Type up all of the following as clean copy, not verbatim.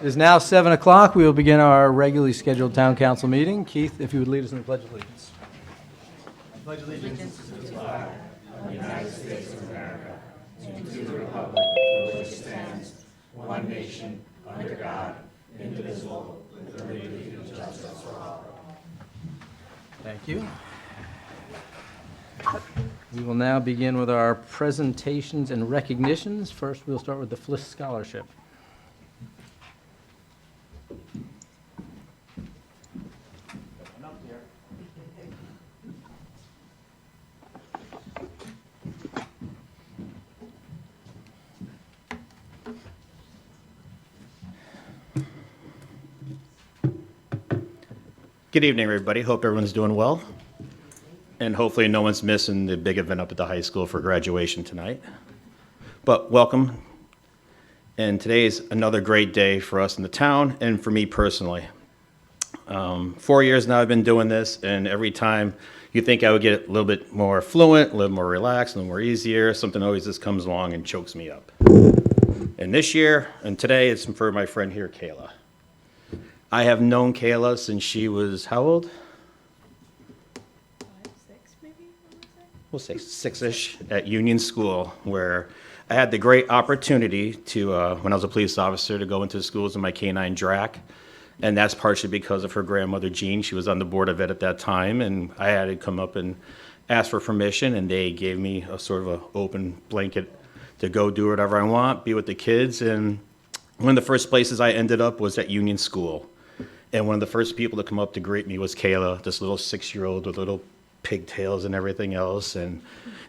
It is now 7 o'clock. We will begin our regularly scheduled town council meeting. Keith, if you would lead us in the Pledge of Allegiance. Pledge allegiance. Thank you. We will now begin with our presentations and recognitions. First, we'll start with the FLIS Scholarship. Good evening, everybody. Hope everyone's doing well. And hopefully no one's missing the big event up at the high school for graduation tonight. But welcome. And today is another great day for us in the town and for me personally. 4 years now I've been doing this, and every time you think I would get a little bit more fluent, a little more relaxed, a little more easier, something always just comes along and chokes me up. And this year, and today, it's for my friend here, Kayla. I have known Kayla since she was how old? 5, 6 maybe, We'll say six-ish at Union School, where I had the great opportunity to, when I was a police officer, to go into the schools in my K-9 DRAC. And that's partially because of her grandmother, Jean. She was on the Board of Ed at that time, and I had to come up and ask for permission, and they gave me a sort of an open blanket to go do whatever I want, be with the kids. And one of the first places I ended up was at Union School. And one of the first people to come up to greet me was Kayla, this little 6-year-old with little pigtails and everything else. And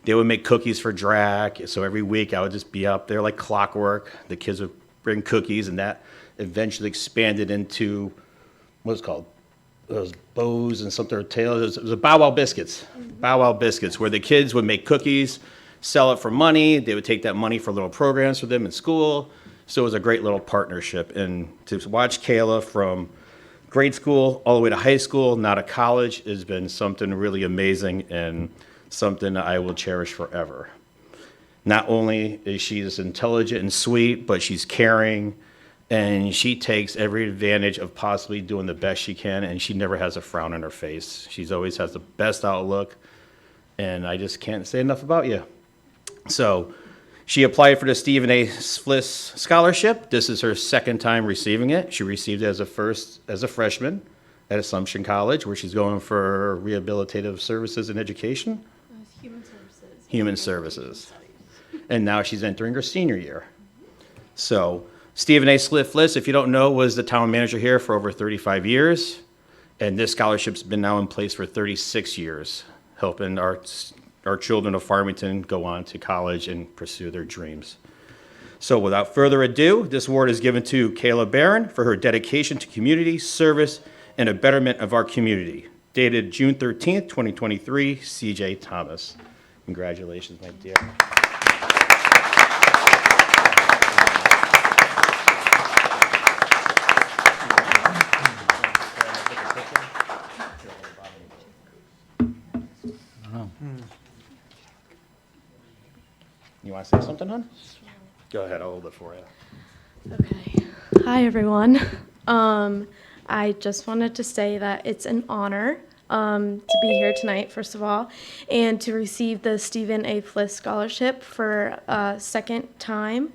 they would make cookies for DRAC. So every week I would just be up there like clockwork. The kids would bring cookies, and that eventually expanded into what's called those bows and something or tails. It was a Bow Wow Biscuits. Bow Wow Biscuits, where the kids would make cookies, sell it for money. They would take that money for little programs for them in school. So it was a great little partnership. And to watch Kayla from grade school all the way to high school, now to college, has been something really amazing and something I will cherish forever. Not only is she just intelligent and sweet, but she's caring, and she takes every advantage of possibly doing the best she can, and she never has a frown on her face. She's always has the best outlook, and I just can't say enough about you. So she applied for the Stephen A. FLIS Scholarship. This is her second time receiving it. She received it as a freshman at Assumption College, where she's going for rehabilitative services and education. Human services. Human services. And now she's entering her senior year. So Stephen A. FLIS, if you don't know, was the town manager here for over 35 years. And this scholarship's been now in place for 36 years, helping our children of Farmington go on to college and pursue their dreams. So without further ado, this award is given to Kayla Barron for her dedication to community service and a betterment of our community. Dated June 13th, 2023, CJ Thomas. Congratulations, my dear. You want to say something, hon? Go ahead, I'll hold it for you. Okay. Hi, everyone. I just wanted to say that it's an honor to be here tonight, first of all, and to receive the Stephen A. FLIS Scholarship for a second time.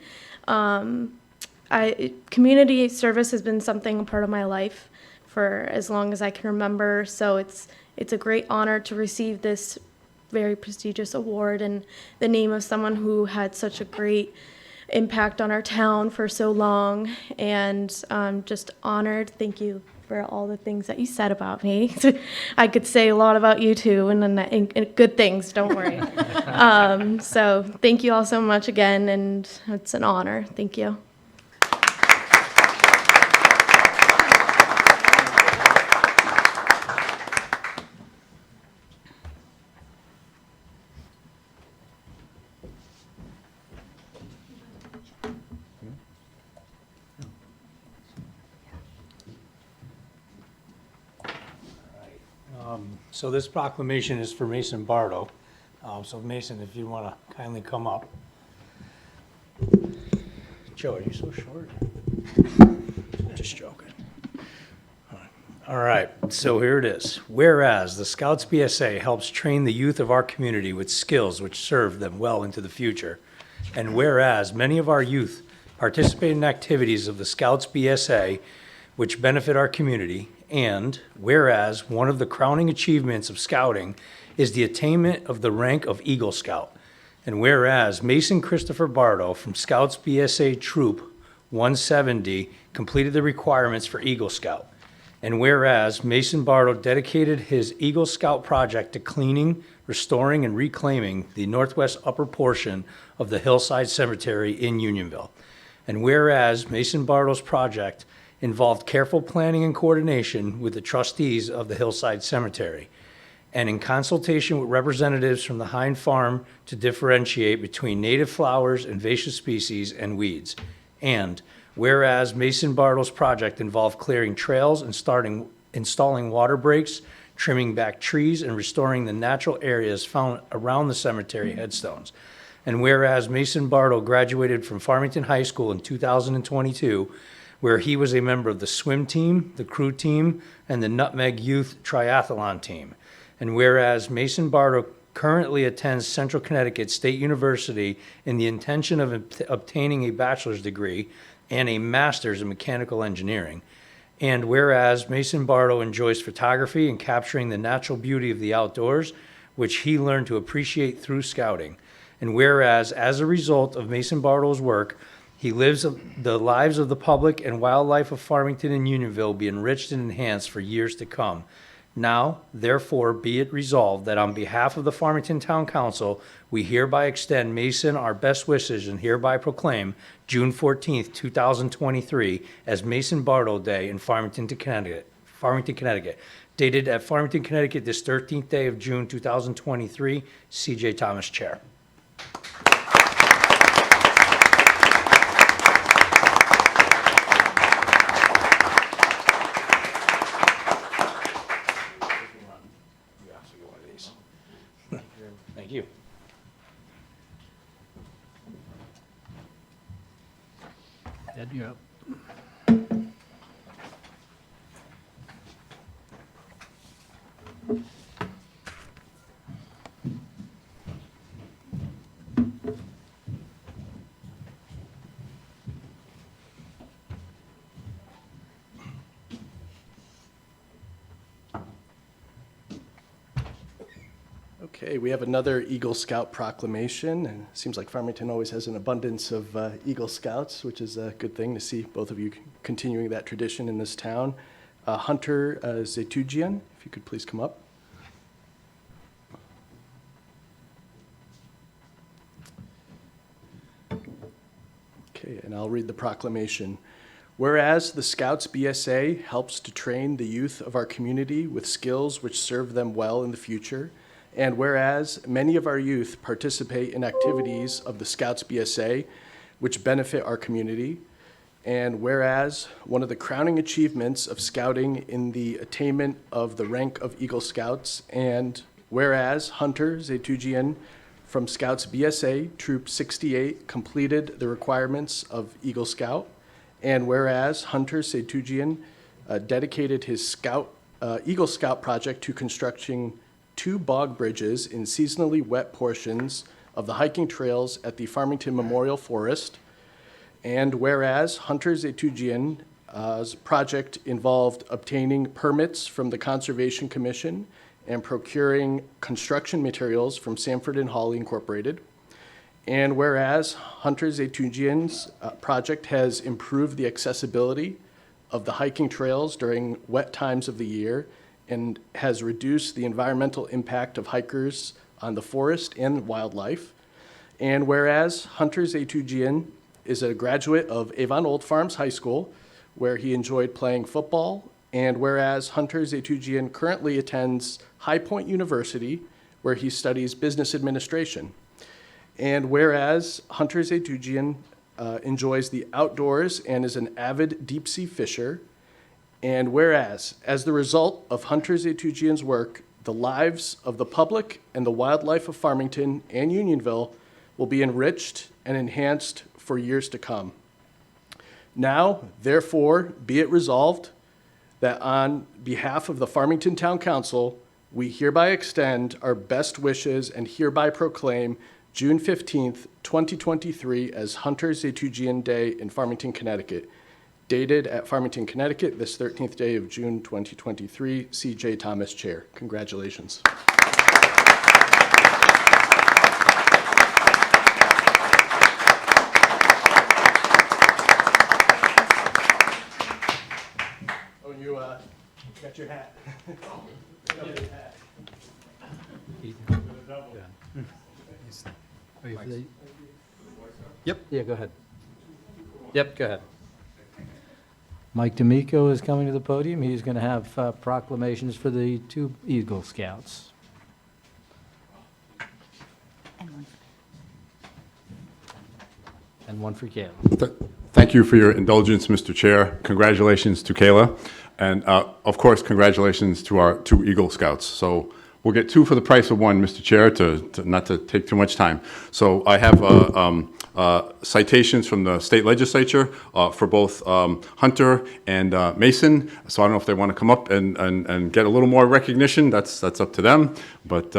Community service has been a part of my life for as long as I can remember, so it's a great honor to receive this very prestigious award in the name of someone who had such a great impact on our town for so long, and I'm just honored. Thank you for all the things that you said about me. I could say a lot about you too, and good things, don't worry. So thank you all so much again, and it's an honor. Thank you. So this proclamation is for Mason Bardo. So Mason, if you want to kindly come up. Joe, are you so short? Just joking. All right, so here it is. Whereas the Scouts BSA helps train the youth of our community with skills which serve them well into the future. And whereas many of our youth participate in activities of the Scouts BSA which benefit our community. And whereas one of the crowning achievements of scouting is the attainment of the rank of Eagle Scout. And whereas Mason Christopher Bardo from Scouts BSA Troop 170 completed the requirements for Eagle Scout. And whereas Mason Bardo dedicated his Eagle Scout project to cleaning, restoring, and reclaiming the northwest upper portion of the Hillside Cemetery in Unionville. And whereas Mason Bardo's project involved careful planning and coordination with the trustees of the Hillside Cemetery, and in consultation with representatives from the Hine Farm to differentiate between native flowers, invasive species, and weeds. And whereas Mason Bardo's project involved clearing trails and installing water breaks, trimming back trees, and restoring the natural areas found around the cemetery headstones. And whereas Mason Bardo graduated from Farmington High School in 2022, where he was a member of the swim team, the crew team, and the Nutmeg Youth Triathlon team. And whereas Mason Bardo currently attends Central Connecticut State University in the intention of obtaining a bachelor's degree and a master's in mechanical engineering. And whereas Mason Bardo enjoys photography and capturing the natural beauty of the outdoors, which he learned to appreciate through scouting. And whereas, as a result of Mason Bardo's work, he lives the lives of the public and wildlife of Farmington and Unionville be enriched and enhanced for years to come. Now, therefore, be it resolved that on behalf of the Farmington Town Council, we hereby extend Mason our best wishes and hereby proclaim June 14th, 2023 as Mason Bardo Day in Farmington, Connecticut. Dated at Farmington, Connecticut, this 13th day of June, 2023. C.J. Thomas, Chair. Thank you. Ed, you're up. Okay, we have another Eagle Scout proclamation, and it seems like Farmington always has an abundance of Eagle Scouts, which is a good thing to see both of you continuing that tradition in this town. Hunter Zetujian, if you could please come up. Okay, and I'll read the proclamation. Whereas the Scouts BSA helps to train the youth of our community with skills which serve them well in the future, and whereas many of our youth participate in activities of the Scouts BSA which benefit our community, and whereas one of the crowning achievements of scouting in the attainment of the rank of Eagle Scouts, and whereas Hunter Zetujian from Scouts BSA Troop 68 completed the requirements of Eagle Scout, and whereas Hunter Zetujian dedicated his Eagle Scout project to constructing 2 bog bridges in seasonally wet portions of the hiking trails at the Farmington Memorial Forest. And whereas Hunter Zetujian's project involved obtaining permits from the Conservation Commission and procuring construction materials from Sanford and Hawley Incorporated. And whereas Hunter Zetujian's project has improved the accessibility of the hiking trails during wet times of the year and has reduced the environmental impact of hikers on the forest and wildlife. And whereas Hunter Zetujian is a graduate of Avon Old Farms High School, where he enjoyed playing football, and whereas Hunter Zetujian currently attends High Point University, where he studies business administration. And whereas Hunter Zetujian enjoys the outdoors and is an avid deep sea fisher, and whereas, as the result of Hunter Zetujian's work, the lives of the public and the wildlife of Farmington and Unionville will be enriched and enhanced for years to come. Now, therefore, be it resolved that on behalf of the Farmington Town Council, we hereby extend our best wishes and hereby proclaim June 15th, 2023 as Hunter Zaytoujian Day in Farmington, Connecticut. Dated at Farmington, Connecticut, this 13th day of June 2023, C.J. Thomas, Chair. Congratulations. Oh, you got your hat. Yep. Yeah, go ahead. Yep, go ahead. Mike D'Amico is coming to the podium. He's going to have proclamations for the 2 Eagle Scouts. And one for Kayla. Thank you for your indulgence, Mr. Chair. Congratulations to Kayla. And of course, congratulations to our 2 Eagle Scouts. So we'll get 2 for the price of 1, Mr. Chair, to not to take too much time. So I have citations from the state legislature for both Hunter and Mason. So I don't know if they want to come up and get a little more recognition. That's up to them. But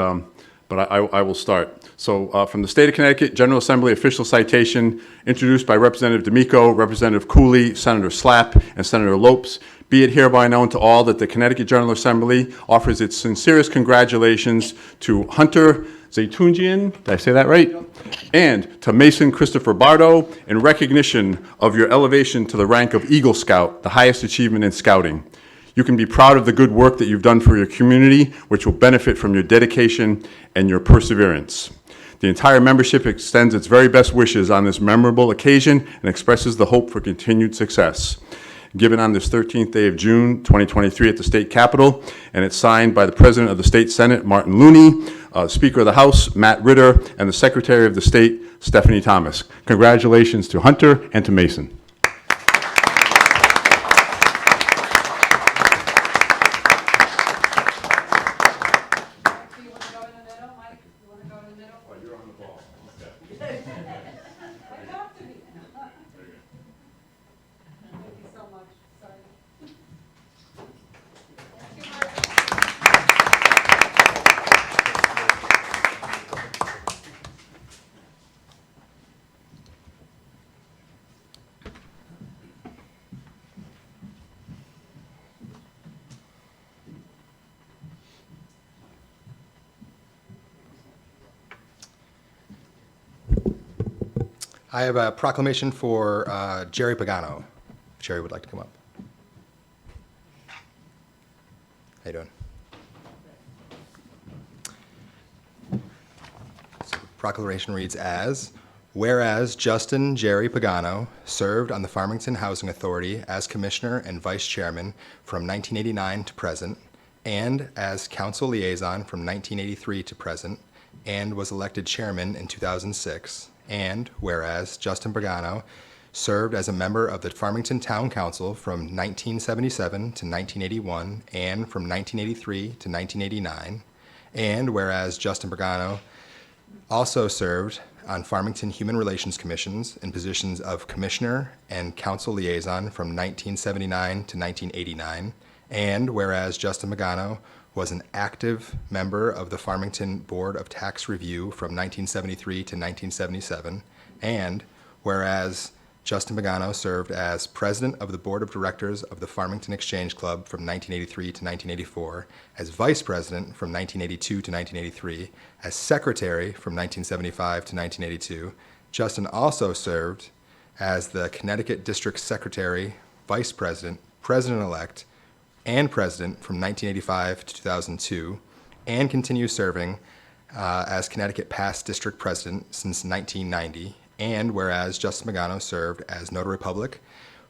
I will start. So from the state of Connecticut, General Assembly official citation introduced by Representative D'Amico, Representative Cooley, Senator Slapp, and Senator Lopes. Be it hereby known to all that the Connecticut General Assembly offers its sincerest congratulations to Hunter Zaytoujian, did I say that right? And to Mason Christopher Bardo in recognition of your elevation to the rank of Eagle Scout, the highest achievement in scouting. You can be proud of the good work that you've done for your community, which will benefit from your dedication and your perseverance. The entire membership extends its very best wishes on this memorable occasion and expresses the hope for continued success. Given on this 13th day of June, 2023 at the state capitol, and it's signed by the President of the State Senate, Martin Looney, Speaker of the House, Matt Ritter, and the Secretary of the State, Stephanie Thomas. Congratulations to Hunter and to Mason. I have a proclamation for Jerry Pagano. If Jerry would like to come up. How you doing? So the proclamation reads as, whereas Justin Jerry Pagano served on the Farmington Housing Authority as Commissioner and Vice Chairman from 1989 to present, and as Council Liaison from 1983 to present, and was elected Chairman in 2006, and whereas Justin Pagano served as a member of the Farmington Town Council from 1977 to 1981 and from 1983 to 1989, and whereas Justin Pagano also served on Farmington Human Relations Commissions in positions of Commissioner and Council Liaison from 1979 to 1989, and whereas Justin Pagano was an active member of the Farmington Board of Tax Review from 1973 to 1977, and whereas Justin Pagano served as President of the Board of Directors of the Farmington Exchange Club from 1983 to 1984, as Vice President from 1982 to 1983, as Secretary from 1975 to 1982, Justin also served as the Connecticut District Secretary, Vice President, President-elect, and President from 1985 to 2002, and continues serving as Connecticut Past District President since 1990, and whereas Justin Pagano served as Notary Public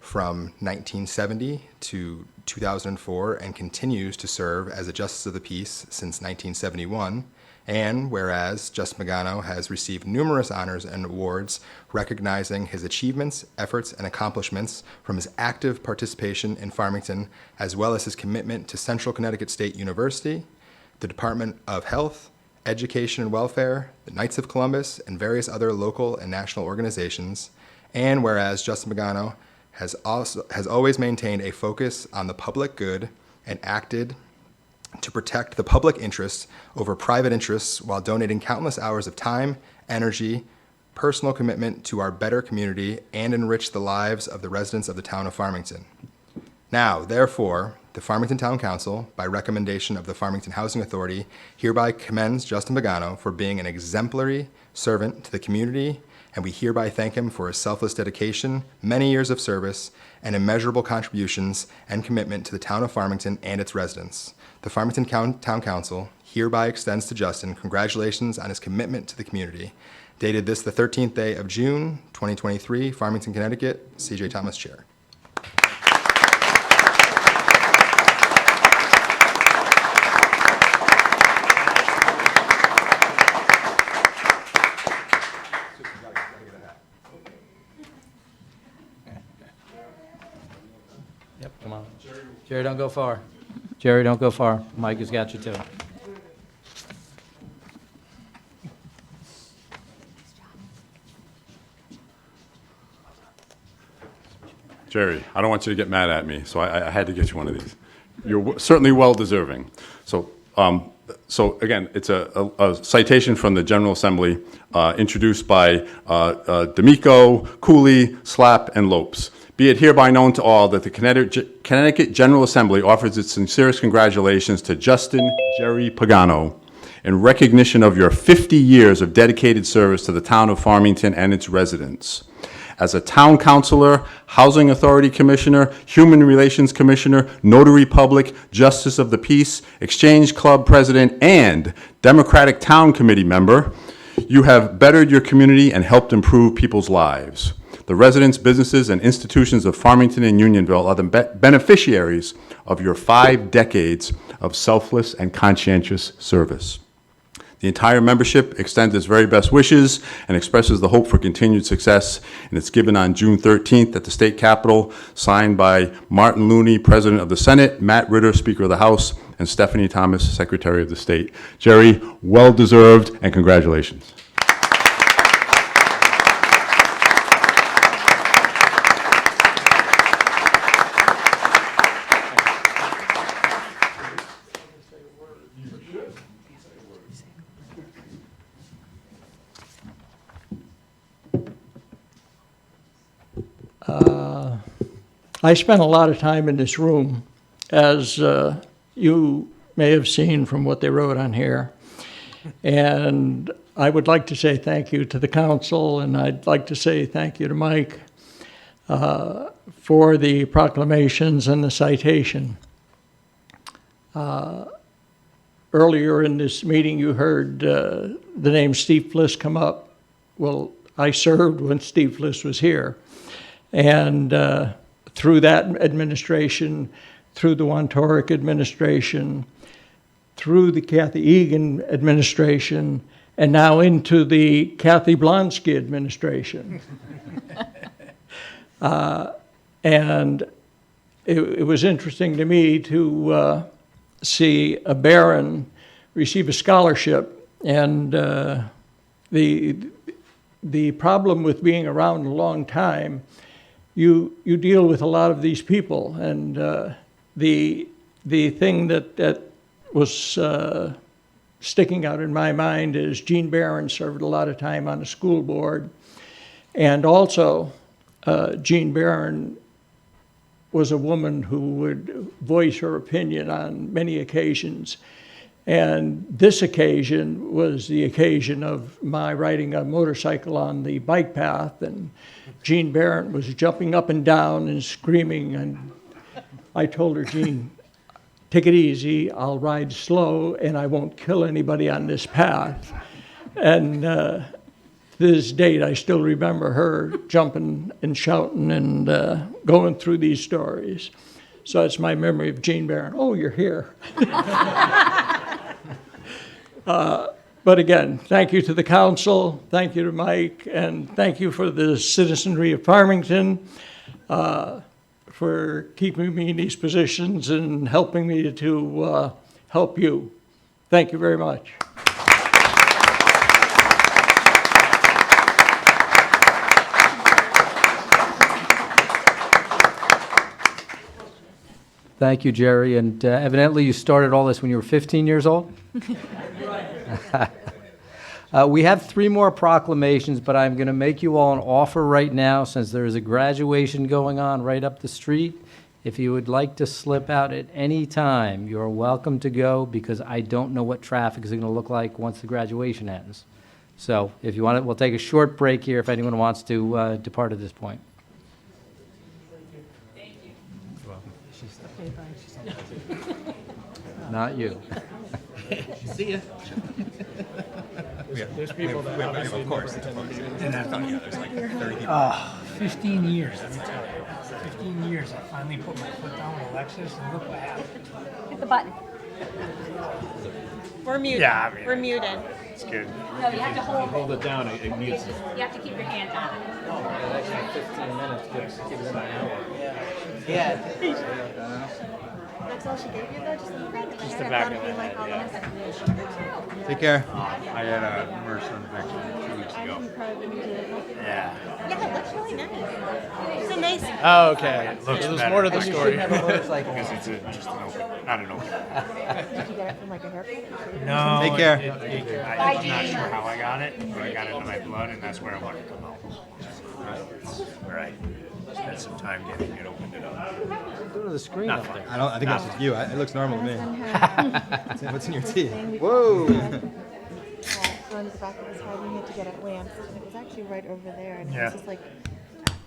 from 1970 to 2004 and continues to serve as a Justice of the Peace since 1971, and whereas Justin Pagano has received numerous honors and awards recognizing his achievements, efforts, and accomplishments from his active participation in Farmington, as well as his commitment to Central Connecticut State University, the Department of Health, Education and Welfare, the Knights of Columbus, and various other local and national organizations, and whereas Justin Pagano has always maintained a focus on the public good and acted to protect the public interest over private interests while donating countless hours of time, energy, personal commitment to our better community and enrich the lives of the residents of the town of Farmington. Now, therefore, the Farmington Town Council, by recommendation of the Farmington Housing Authority, hereby commends Justin Pagano for being an exemplary servant to the community, and we hereby thank him for his selfless dedication, many years of service, and immeasurable contributions and commitment to the town of Farmington and its residents. The Farmington Town Council hereby extends to Justin congratulations on his commitment to the community. Dated this the 13th day of June, 2023, Farmington, Connecticut, C.J. Thomas, Chair. Yep, come on. Jerry, don't go far. Jerry, don't go far. Mike has got you too. Jerry, I don't want you to get mad at me, so I had to get you one of these. You're certainly well-deserving. So again, it's a citation from the General Assembly introduced by D'Amico, Cooley, Slapp, and Lopes. Be it hereby known to all that the Connecticut General Assembly offers its sincerest congratulations to Justin Jerry Pagano in recognition of your 50 years of dedicated service to the town of Farmington and its residents. As a town councilor, housing authority commissioner, human relations commissioner, notary public, justice of the peace, exchange club president, and Democratic Town Committee member, you have bettered your community and helped improve people's lives. The residents, businesses, and institutions of Farmington and Unionville are the beneficiaries of your 5 decades of selfless and conscientious service. The entire membership extends its very best wishes and expresses the hope for continued success, and it's given on June 13th at the state capitol, signed by Martin Looney, President of the Senate, Matt Ritter, Speaker of the House, and Stephanie Thomas, Secretary of the State. Jerry, well-deserved, and congratulations. I spent a lot of time in this room, as you may have seen from what they wrote on here. And I would like to say thank you to the council, and I'd like to say thank you to Mike for the proclamations and the citation. Earlier in this meeting, you heard the name Steve Fliss come up. Well, I served when Steve Fliss was here. And through that administration, through the Wontorek administration, through the Kathy Egan administration, and now into the Kathy Blonsky administration. And it was interesting to me to see a Barron receive a scholarship. And the problem with being around a long time, you deal with a lot of these people, and the thing that was sticking out in my mind is Jean Barron served a lot of time on the school board, and also Jean Barron was a woman who would voice her opinion on many occasions. And this occasion was the occasion of my riding a motorcycle on the bike path, and Jean Barron was jumping up and down and screaming, and I told her, Jean, take it easy, I'll ride slow and I won't kill anybody on this path. And to this date, I still remember her jumping and shouting and going through these stories. So it's my memory of Jean Barron. Oh, you're here. But again, thank you to the council, thank you to Mike, and thank you for the citizenry of Farmington for keeping me in these positions and helping me to help you. Thank you very much. Thank you, Jerry. And evidently, you started all this when you were 15 years old? We have 3 more proclamations, but I'm going to make you all an offer right now, since there is a graduation going on right up the street. If you would like to slip out at any time, you're welcome to go, because I don't know what traffic is going to look like once the graduation ends. So if you want it, we'll take a short break here if anyone wants to depart at this point. Not you. See ya. Of course. And I thought, yeah, there's like 30 people. 15 years, let me tell you. 15 years, I finally put my foot down with Alexis, and look what happened. Hit the button. We're muted. Yeah, I mean- We're muted. It's good. No, you have to hold it. it down, it mutes it. You have to keep your hand on it. 15 minutes, give it an hour. That's all she gave you though? Just the back of the head, Take care. I had a MRSA infection 2 weeks ago. Yeah. Yeah, it looks really nice. It's a nice. Oh, okay. It looks There's better. more to the story. Because it's just an open, not an open. Did you get it from like a haircut? No. Take care. I'm not sure how I got it, but I got it in my blood, and that's where I wanted to come out. Where I spent some time getting it opened it up. Go to the screen up there. I think that's just you. It looks normal to me. What's in your teeth? Whoa. On the back of his head, and he had to get it lanced, and it was actually right over there, and it Yeah. was just like,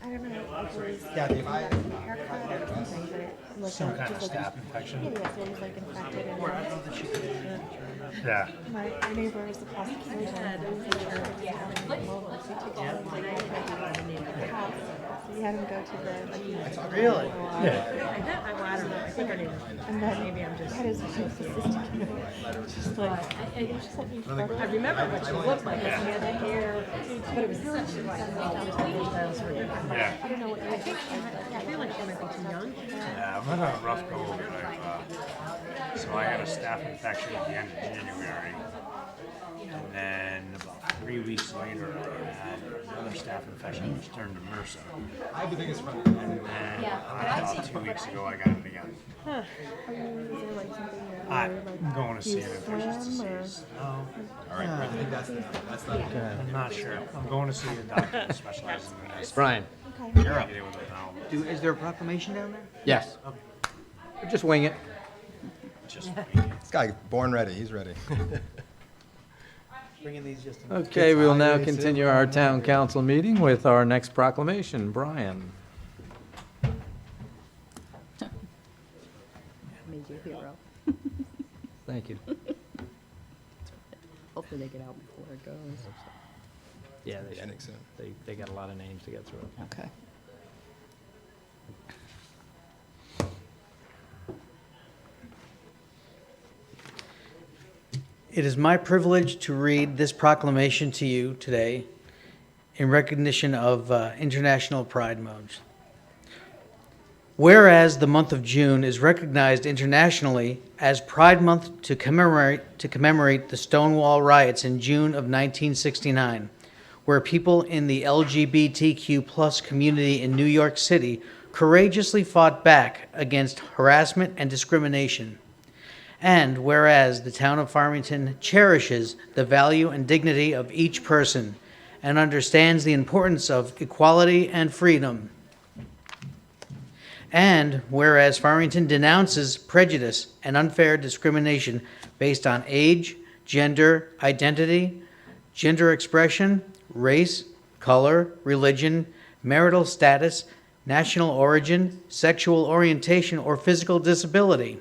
I don't know, if it was Yeah, if I- haircut or something, but it was Some like, kind of just like, staph infection. yeah, so it was like infected, and Yeah. my neighbor is the prosecutor, and he was in charge of telling him over, so he took all his like the house, so he had him go to the Really? Yeah. I don't know. I think her name is. and then maybe I'm just had his assistant, just like it was just like incredible. I remember what she looked like. She had the hair. But it was really just Yeah. I don't know what I think she might, I feel like she might be too young. Yeah, I've had a rough go of it. So I had a staph infection at the end of January. And then about 3 weeks later, I had another staph infection, which turned to MRSA. I have the biggest one. And about 2 weeks ago, I got it again. Is there like something that I'm going to see an infectious disease. No, All right, I think that's not I'm not sure. I'm going to see a doctor who specializes in this. Brian? You're up. With it now. Is there a proclamation down there? Yes. Just wing it. Just This guy born ready. He's ready. Bringing these just in. Okay, we will now continue our town council meeting with our next proclamation. Brian? Made you a hero. Thank you. Hopefully they get out before it goes. Yeah, they Ending soon. They got a lot of names to get through. Okay. It is my privilege to read this proclamation to you today in recognition of International Pride Month. Whereas the month of June is recognized internationally as Pride Month to commemorate the Stonewall riots in June of 1969, where people in the LGBTQ+ community in New York City courageously fought back against harassment and discrimination. And whereas the town of Farmington cherishes the value and dignity of each person and understands the importance of equality and freedom. And whereas Farmington denounces prejudice and unfair discrimination based on age, gender, identity, gender expression, race, color, religion, marital status, national origin, sexual orientation, or physical disability.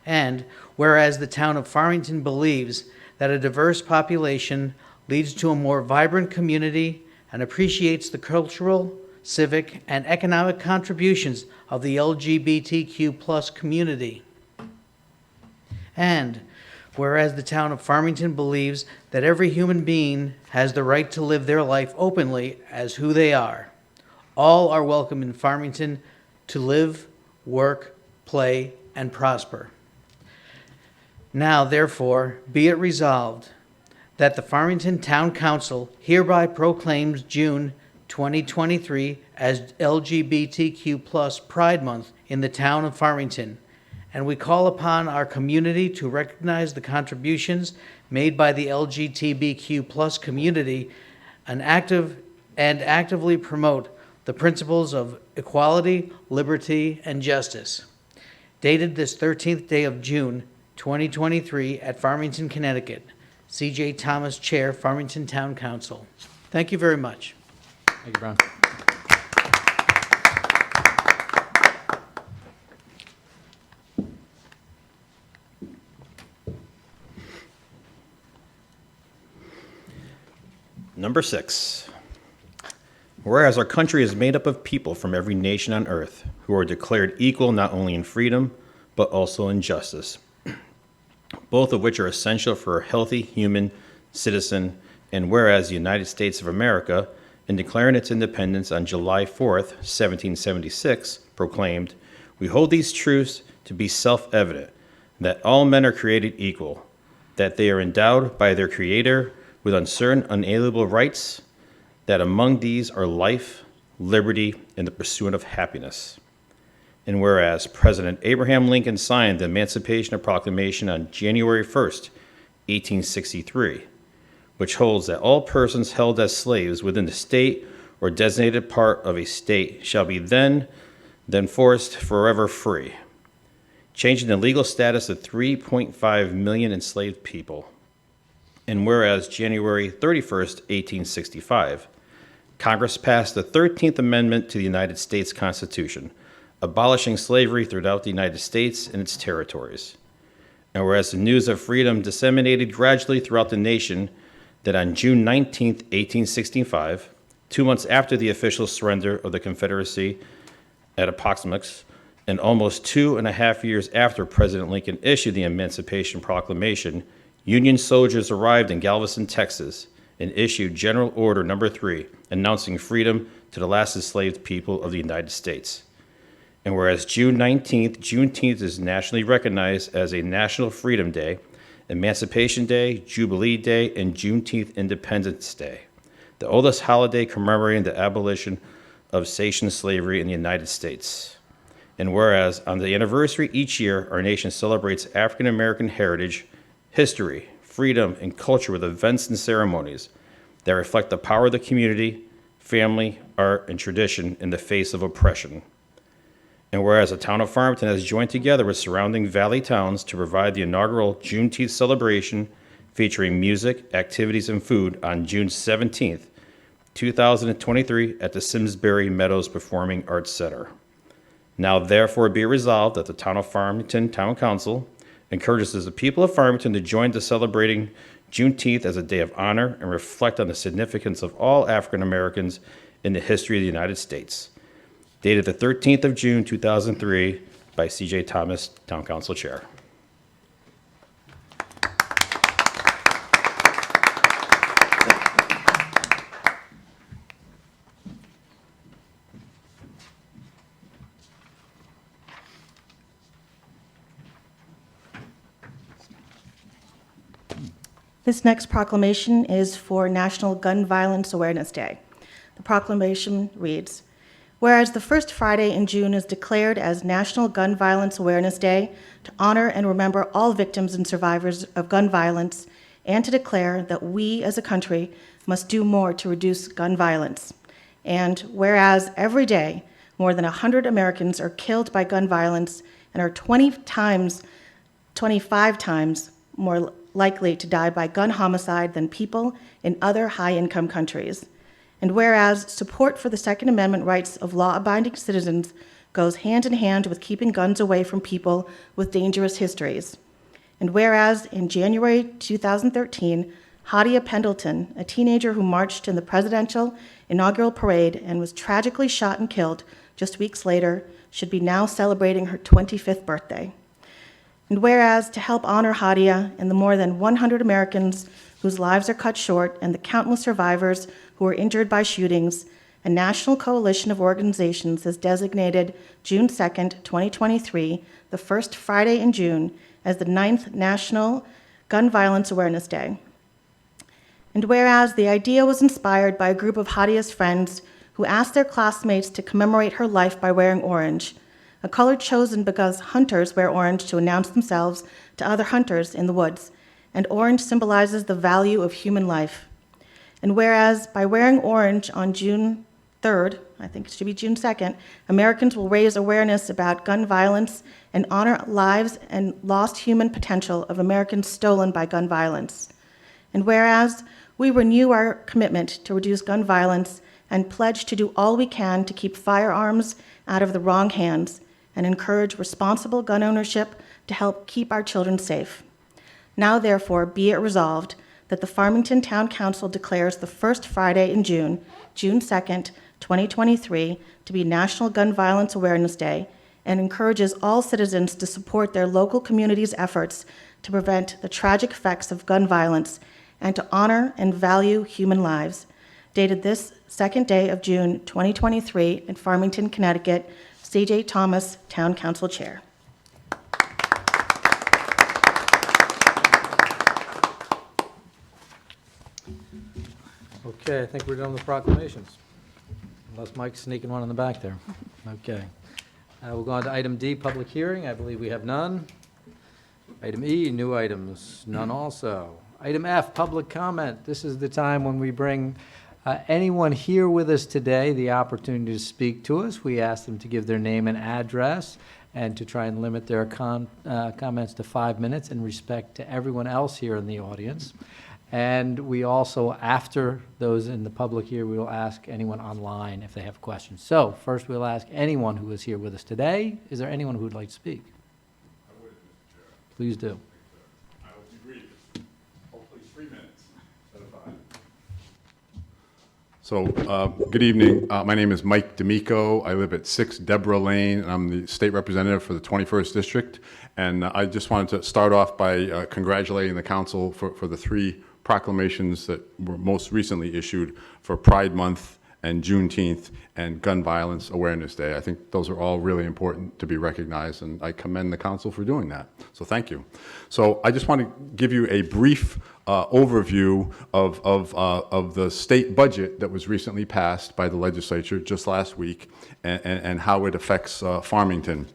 And whereas the town of Farmington believes that a diverse population leads to a more vibrant community and appreciates the cultural, civic, and economic contributions of the LGBTQ+ community. And whereas the town of Farmington believes that every human being has the right to live their life openly as who they are. All are welcome in Farmington to live, work, play, and prosper. Now, therefore, be it resolved that the Farmington Town Council hereby proclaims June 2023 as LGBTQ+ Pride Month in the town of Farmington, and we call upon our community to recognize the contributions made by the LGBTQ+ community and actively promote the principles of equality, liberty, and justice. Dated this 13th day of June, 2023, at Farmington, Connecticut. C.J. Thomas, Chair, Farmington Town Council. Thank you very much. Thank you, Brian. Number 6. Whereas our country is made up of people from every nation on earth who are declared equal not only in freedom, but also in justice, both of which are essential for a healthy human citizen. And whereas the United States of America, in declaring its independence on July 4th, 1776, proclaimed, "We hold these truths to be self-evident, that all men are created equal, that they are endowed by their Creator with uncertain, unalienable rights, that among these are life, liberty, and the pursuit of happiness." And whereas President Abraham Lincoln signed the Emancipation Proclamation on January 1st, 1863, which holds that all persons held as slaves within the state or designated part of a state shall be then forced forever free, changing the legal status of 3.5 million enslaved people. And whereas January 31st, 1865, Congress passed the 13th Amendment to the United States Constitution, abolishing slavery throughout the United States and its territories. And whereas the news of freedom disseminated gradually throughout the nation, that on June 19th, 1865, 2 months after the official surrender of the Confederacy at Appomattox, and almost 2.5 years after President Lincoln issued the Emancipation Proclamation, Union soldiers arrived in Galveston, Texas, and issued General Order No. 3, announcing freedom to the last enslaved people of the United States. And whereas June 19th, Juneteenth is nationally recognized as a National Freedom Day, Emancipation Day, Jubilee Day, and Juneteenth Independence Day, the oldest holiday commemorating the abolition of Satian slavery in the United States. And whereas on the anniversary each year, our nation celebrates African American heritage, history, freedom, and culture with events and ceremonies that reflect the power of the community, family, art, and tradition in the face of oppression. And whereas the town of Farmington has joined together with surrounding valley towns to provide the inaugural Juneteenth celebration featuring music, activities, and food on June 17th, 2023 at the Simsbury Meadows Performing Arts Center. Now therefore be it resolved that the town of Farmington Town Council encourages the people of Farmington to join the celebrating Juneteenth as a day of honor and reflect on the significance of all African Americans in the history of the United States. Dated the 13th of June, 2003, by C.J. Thomas, Town Council Chair. This next proclamation is for National Gun Violence Awareness Day. The proclamation reads, "Whereas the first Friday in June is declared as National Gun Violence Awareness Day to honor and remember all victims and survivors of gun violence, and to declare that we as a country must do more to reduce gun violence. And whereas every day more than 100 Americans are killed by gun violence and are 25 times more likely to die by gun homicide than people in other high-income countries. And whereas support for the Second Amendment rights of law-abiding citizens goes hand in hand with keeping guns away from people with dangerous histories. And whereas in January 2013, Hadia Pendleton, a teenager who marched in the presidential inaugural parade and was tragically shot and killed just weeks later, should be now celebrating her 25th birthday. And whereas to help honor Hadia and the more than 100 Americans whose lives are cut short and the countless survivors who were injured by shootings, a national coalition of organizations has designated June 2nd, 2023, the first Friday in June, as the 9th National Gun Violence Awareness Day. And whereas the idea was inspired by a group of Hadia's friends who asked their classmates to commemorate her life by wearing orange, a color chosen because hunters wear orange to announce themselves to other hunters in the woods, and orange symbolizes the value of human life. And whereas by wearing orange on June 3rd, I think it should be June 2nd, Americans will raise awareness about gun violence and honor lives and lost human potential of Americans stolen by gun violence. And whereas we renew our commitment to reduce gun violence and pledge to do all we can to keep firearms out of the wrong hands and encourage responsible gun ownership to help keep our children safe. Now, therefore, be it resolved that the Farmington Town Council declares the first Friday in June, June 2nd, 2023, to be National Gun Violence Awareness Day, and encourages all citizens to support their local community's efforts to prevent the tragic effects of gun violence and to honor and value human lives. Dated this second day of June 2023 in Farmington, Connecticut, C.J. Thomas, Town Council Chair. Okay, I think we're done with proclamations. Unless Mike's sneaking one in the back there. Okay. We'll go on to item D, public hearing. I believe we have none. Item E, new items, none also. Item F, public comment. This is the time when we bring anyone here with us today the opportunity to speak to us. We ask them to give their name and address and to try and limit their comments to 5 minutes in respect to everyone else here in the audience. And we also, after those in the public here, we will ask anyone online if they have questions. So first we'll ask anyone who is here with us today. Is there anyone who would like to speak? I would, Mr. Chair. Please do. I will be brief. Hopefully 3 minutes instead of 5. So, good evening. My name is Mike D'Amico. I live at 6 Deborah Lane, and I'm the state representative for the 21st District. And I just wanted to start off by congratulating the council for the 3 proclamations that were most recently issued for Pride Month and Juneteenth and Gun Violence Awareness Day. I think those are all really important to be recognized, and I commend the council for doing that. So thank you. So I just want to give you a brief overview of the state budget that was recently passed by the legislature just last week and how it affects Farmington.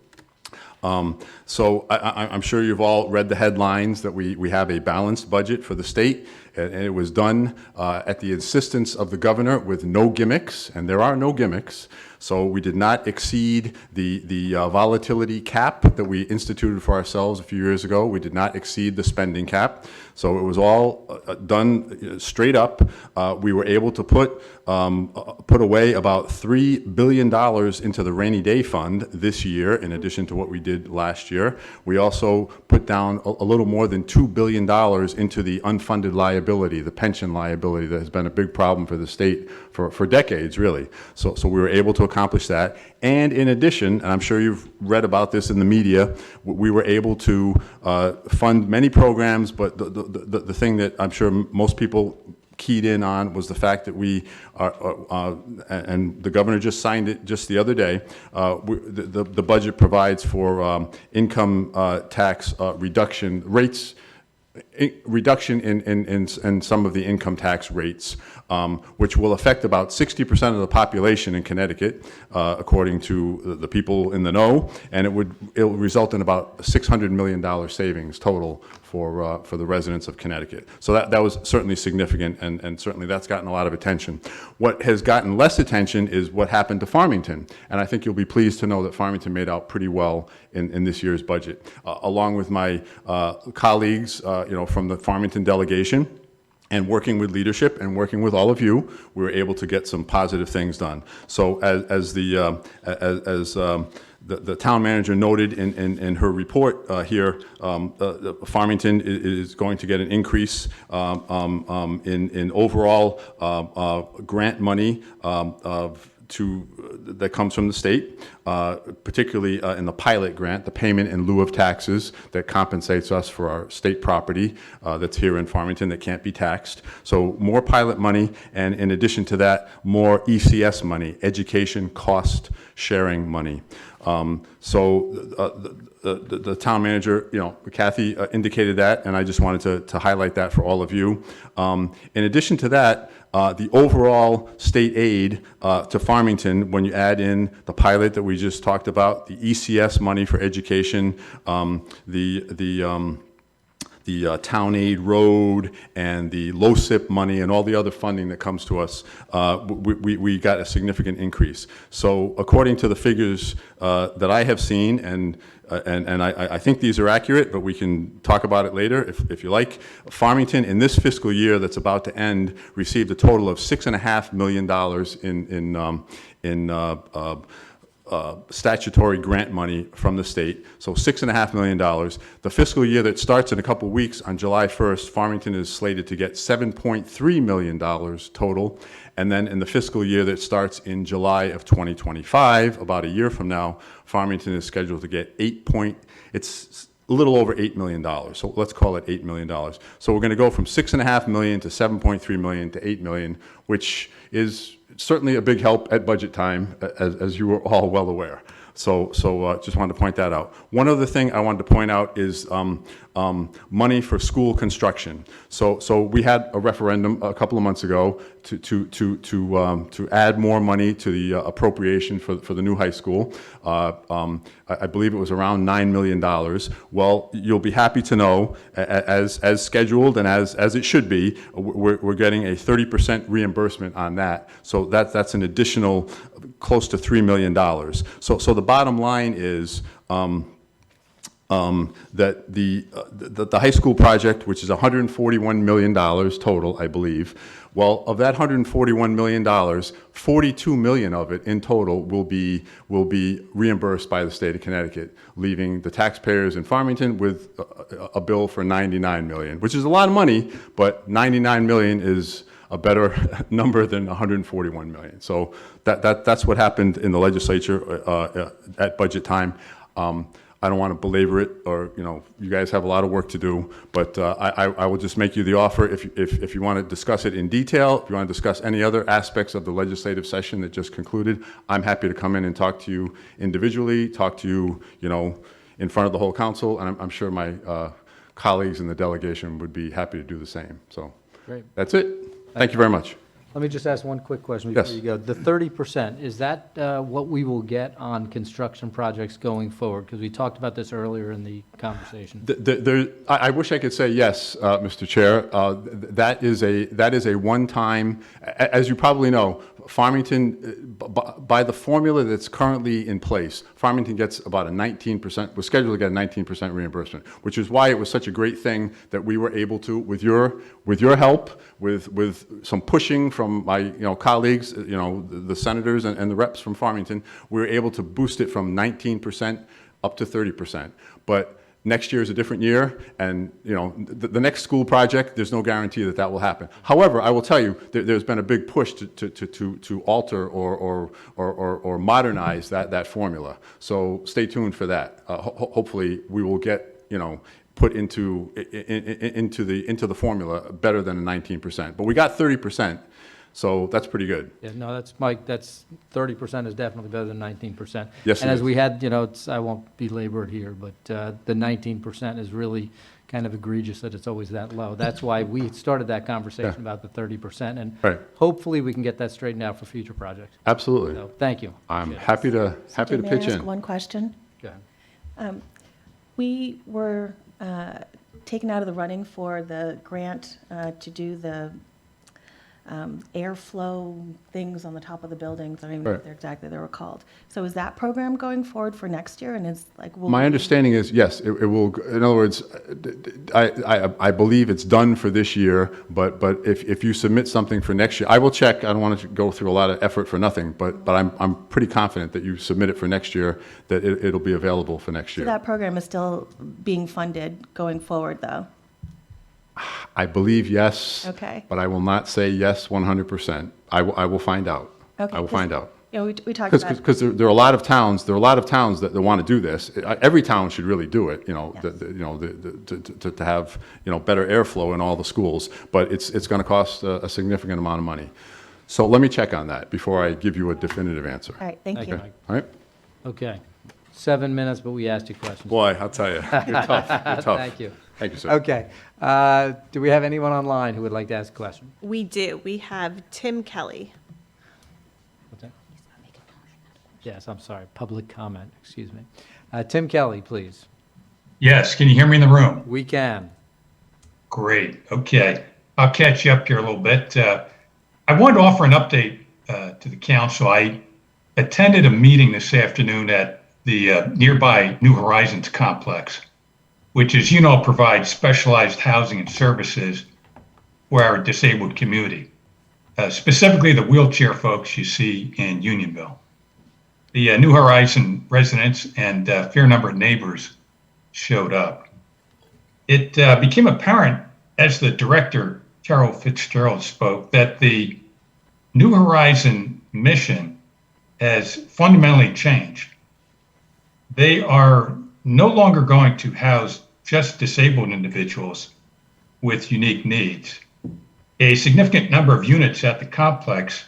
So I'm sure you've all read the headlines that we have a balanced budget for the state, and it was done at the insistence of the governor with no gimmicks, and there are no gimmicks. So we did not exceed the volatility cap that we instituted for ourselves a few years ago. We did not exceed the spending cap. So it was all done straight up. We were able to put away about $3 billion into the rainy day fund this year, in addition to what we did last year. We also put down a little more than $2 billion into the unfunded liability, the pension liability that has been a big problem for the state for decades, really. So we were able to accomplish that. And in addition, and I'm sure you've read about this in the media, we were able to fund many programs, but the thing that I'm sure most people keyed in on was the fact that we are, and the governor just signed it just the other day, the budget provides for income tax reduction rates, reduction in some of the income tax rates, which will affect about 60% of the population in Connecticut, according to the people in the know, and it will result in about $600 million savings total for the residents of Connecticut. So that was certainly significant, and certainly that's gotten a lot of attention. What has gotten less attention is what happened to Farmington, and I think you'll be pleased to know that Farmington made out pretty well in this year's budget. Along with my colleagues, from the Farmington delegation, and working with leadership and working with all of you, we were able to get some positive things done. So as the town manager noted in her report here, Farmington is going to get an increase in overall grant money that comes from the state, particularly in the pilot grant, the payment in lieu of taxes that compensates us for our state property that's here in Farmington that can't be taxed. So more pilot money, and in addition to that, more ECS money, education cost sharing money. The town manager, Kathy indicated that, and I just wanted to highlight that for all of you. In addition to that, the overall state aid to Farmington, when you add in the pilot that we just talked about, the ECS money for education, the town aid road and the LoSiP money and all the other funding that comes to us, we got a significant increase. So according to the figures that I have seen, and I think these are accurate, but we can talk about it later if you like, Farmington in this fiscal year that's about to end received a total of $6.5 million in statutory grant money from the state, so $6.5 million. The fiscal year that starts in a couple of weeks on July 1st, Farmington is slated to get $7.3 million total, and then in the fiscal year that starts in July of 2025, about a year from now, Farmington is scheduled to get it's a little over $8 million, so let's call it $8 million. So we're going to go from $6.5 million to $7.3 million to $8 million, which is certainly a big help at budget time, as you are all well aware. So just wanted to point that out. One other thing I wanted to point out is money for school construction. So we had a referendum a couple of months ago to add more money to the appropriation for the new high school. I believe it was around $9 million. Well, you'll be happy to know, as scheduled and as it should be, we're getting a 30% reimbursement on that. So that's an additional close to $3 million. So the bottom line is that the high school project, which is $141 million total, I believe, well, of that $141 million, $42 million of it in total will be reimbursed by the state of Connecticut, leaving the taxpayers in Farmington with a bill for $99 million, which is a lot of money, but $99 million is a better number than $141 million. So that's what happened in the legislature at budget time. I don't want to belabor it, or you guys have a lot of work to do, but I will just make you the offer if you want to discuss it in detail, if you want to discuss any other aspects of the legislative session that just concluded. I'm happy to come in and talk to you individually, talk to you, in front of the whole council, and I'm sure my colleagues in the delegation would be happy to do the same. So Great. That's it. Thank you very much. Let me just ask one quick question before Yes. you go. The 30%, is that what we will get on construction projects going forward? Because we talked about this earlier in the conversation. I wish I could say yes, Mr. Chair. That is a one-time, as you probably know, Farmington, by the formula that's currently in place, Farmington gets about a 19%, was scheduled to get a 19% reimbursement, which is why it was such a great thing that we were able to, with your help, with some pushing from my colleagues, the senators and the reps from Farmington, we were able to boost it from 19% up to 30%. But next year is a different year, and the next school project, there's no guarantee that will happen. However, I will tell you, there's been a big push to alter or modernize that formula. So stay tuned for that. Hopefully, we will get put into the formula better than a 19%. But we got 30%. So that's pretty good. Yeah, no, that's, Mike, that's 30% is definitely better than 19%. Yes, it And as is. we had, I won't belabor it here, but the 19% is really kind of egregious that it's always that low. That's why we started that conversation about the 30%, and Right. hopefully we can get that straightened out for future projects. Absolutely. So, thank you. I'm Appreciate it. happy to May I pitch ask in. one question? Go ahead. We were taken out of the running for the grant to do the airflow things on the top of the buildings. I don't even know Right. what exactly they were called. So is that program going forward for next year? And is like, will My we- understanding is, yes, it will, in other words, I believe it's done for this year, but if you submit something for next year, I will check, I don't want to go through a lot of effort for nothing, but I'm pretty confident that you submit it for next year, that it'll be available for next So year. that program is still being funded going forward, though? I believe yes. Okay. But I will not say yes 100%. I will find out. Okay, I will 'cause, find out. We talked about. Because there are a lot of towns, that want to do this. Every town should really do it, to have, better airflow in all the schools. But it's going to cost a significant amount of money. So let me check on that before I give you a definitive answer. All right, thank Thank you. you, Mike. All right? Okay. 7 minutes, but we asked you questions. Boy, I'll tell you, you're tough. You're tough. Thank you. Thank you, sir. Okay. Do we have anyone online who would like to ask a question? We do. We have Tim Kelly. What's that? Yes, I'm sorry, public comment, excuse me. Tim Kelly, please. Yes, can you hear me in the room? We can. Great, okay. I'll catch you up here a little bit. I wanted to offer an update to the council. I attended a meeting this afternoon at the nearby New Horizons complex, which, as you know, provides specialized housing and services for our disabled community, specifically the wheelchair folks you see in Unionville. The New Horizon residents and a fair number of neighbors showed up. It became apparent as the director, Carol Fitzgerald, spoke that the New Horizon mission has fundamentally changed. They are no longer going to house just disabled individuals with unique needs. A significant number of units at the complex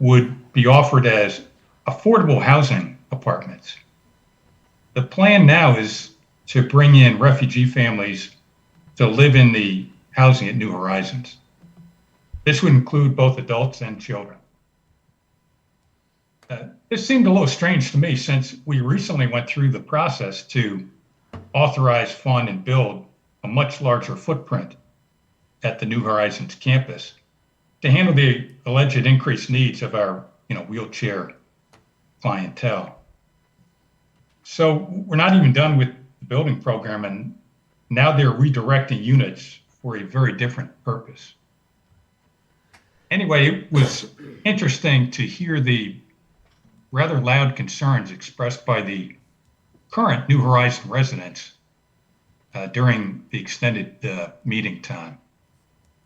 would be offered as affordable housing apartments. The plan now is to bring in refugee families to live in the housing at New Horizons. This would include both adults and children. This seemed a little strange to me since we recently went through the process to authorize, fund, and build a much larger footprint at the New Horizons campus to handle the alleged increased needs of our wheelchair clientele. So we're not even done with the building program, and now they're redirecting units for a very different purpose. Anyway, it was interesting to hear the rather loud concerns expressed by the current New Horizon residents during the extended meeting time.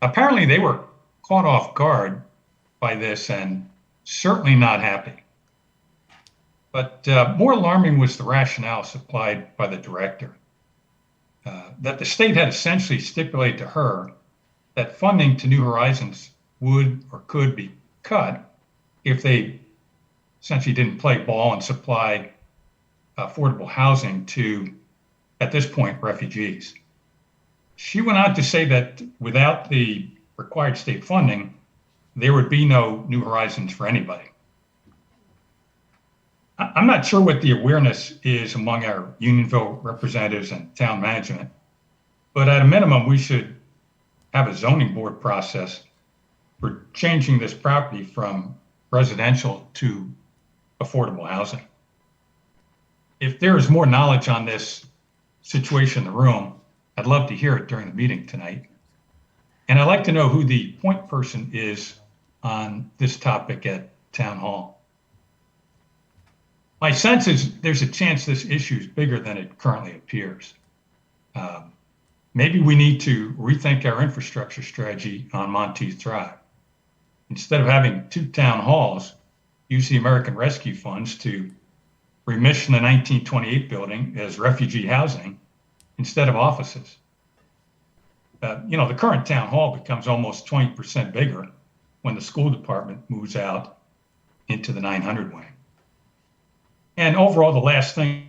Apparently, they were caught off guard by this and certainly not happy. But more alarming was the rationale supplied by the director, that the state had essentially stipulated to her that funding to New Horizons would or could be cut if they essentially didn't play ball and supply affordable housing to, at this point, refugees. She went on to say that without the required state funding, there would be no New Horizons for anybody. I'm not sure what the awareness is among our Unionville representatives and town management, but at a minimum, we should have a zoning board process for changing this property from residential to affordable housing. If there is more knowledge on this situation in the room, I'd love to hear it during the meeting tonight. And I'd like to know who the point person is on this topic at Town Hall. My sense is there's a chance this issue is bigger than it currently appears. Maybe we need to rethink our infrastructure strategy on Monteith Drive. Instead of having two town halls, use the American Rescue Funds to remission the 1928 building as refugee housing instead of offices. The current town hall becomes almost 20% bigger when the school department moves out into the 900 wing. And overall, the last thing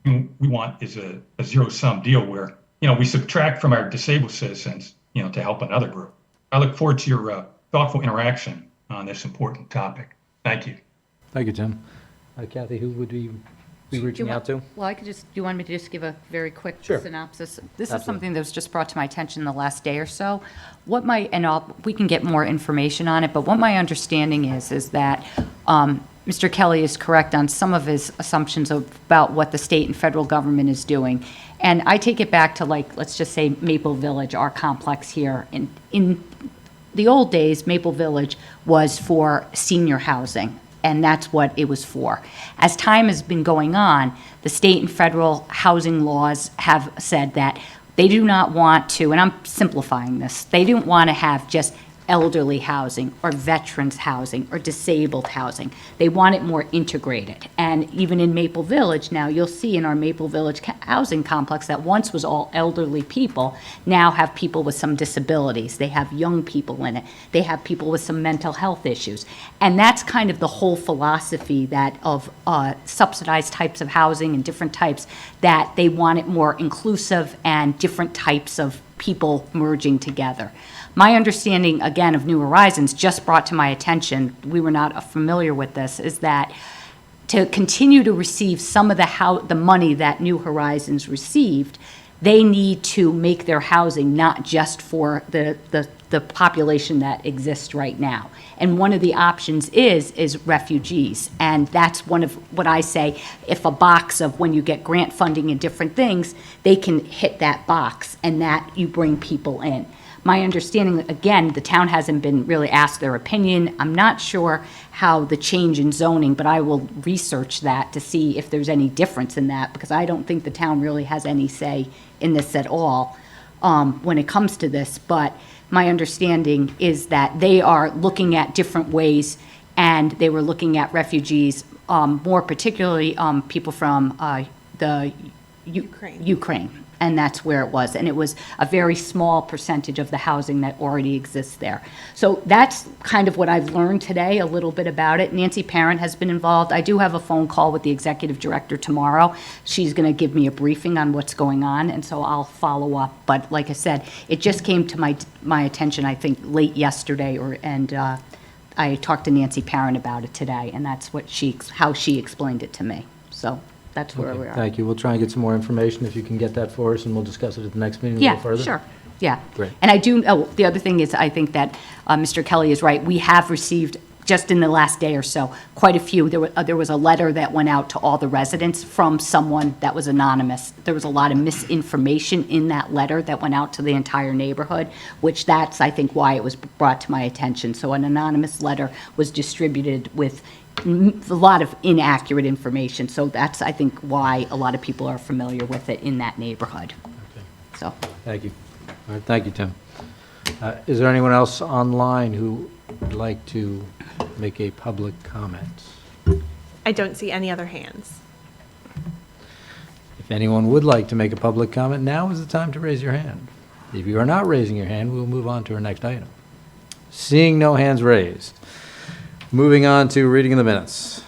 we want is a zero-sum deal where, we subtract from our disabled citizens, to help another group. I look forward to your thoughtful interaction on this important topic. Thank you. Thank you, Tim. Kathy, who would we be reaching out to? Well, do you want me to just give a very quick Sure. synopsis? This Absolutely. is something that was just brought to my attention the last day or so. We can get more information on it, but what my understanding is that Mr. Kelly is correct on some of his assumptions about what the state and federal government is doing. And I take it back to, let's just say Maple Village, our complex here. In the old days, Maple Village was for senior housing, and that's what it was for. As time has been going on, the state and federal housing laws have said that they do not want to, and I'm simplifying this, they don't want to have just elderly housing or veterans housing or disabled housing. They want it more integrated. And even in Maple Village, now you'll see in our Maple Village housing complex that once was all elderly people, now have people with some disabilities. They have young people in it. They have people with some mental health issues. And that's kind of the whole philosophy that of subsidized types of housing and different types, that they want it more inclusive and different types of people merging together. My understanding, again, of New Horizons, just brought to my attention, we were not familiar with this, is that to continue to receive some of the money that New Horizons received, they need to make their housing not just for the population that exists right now. And one of the options is refugees. And that's one of what I say, if a box of when you get grant funding and different things, they can hit that box and that you bring people in. My understanding, again, the town hasn't been really asked their opinion. I'm not sure how the change in zoning, but I will research that to see if there's any difference in that, because I don't think the town really has any say in this at all when it comes to this. But my understanding is that they are looking at different ways, and they were looking at refugees, more particularly people from the Ukraine. And that's where it was. And it was a very small percentage of the housing that already exists there. So that's kind of what I've learned today, a little bit about it. Nancy Parent has been involved. I do have a phone call with the executive director tomorrow. She's going to give me a briefing on what's going on, and so I'll follow up. But like I said, it just came to my attention, I think, late yesterday, and I talked to Nancy Parent about it today, and that's how she explained it to me. So that's where we are. Thank you. We'll try and get some more information if you can get that for us, and we'll discuss it at the next meeting a little further. Yeah, sure. Yeah. Great. And the other thing is, I think that Mr. Kelly is right. We have received, just in the last day or so, quite a few. There was a letter that went out to all the residents from someone that was anonymous. There was a lot of misinformation in that letter that went out to the entire neighborhood, which that's, I think, why it was brought to my attention. So an anonymous letter was distributed with a lot of inaccurate information. So that's, I think, why a lot of people are familiar with it in that neighborhood. So. Thank you. All right, thank you, Tim. Is there anyone else online who would like to make a public comment? I don't see any other hands. If anyone would like to make a public comment, now is the time to raise your hand. If you are not raising your hand, we'll move on to our next item. Seeing no hands raised. Moving on to reading of the minutes.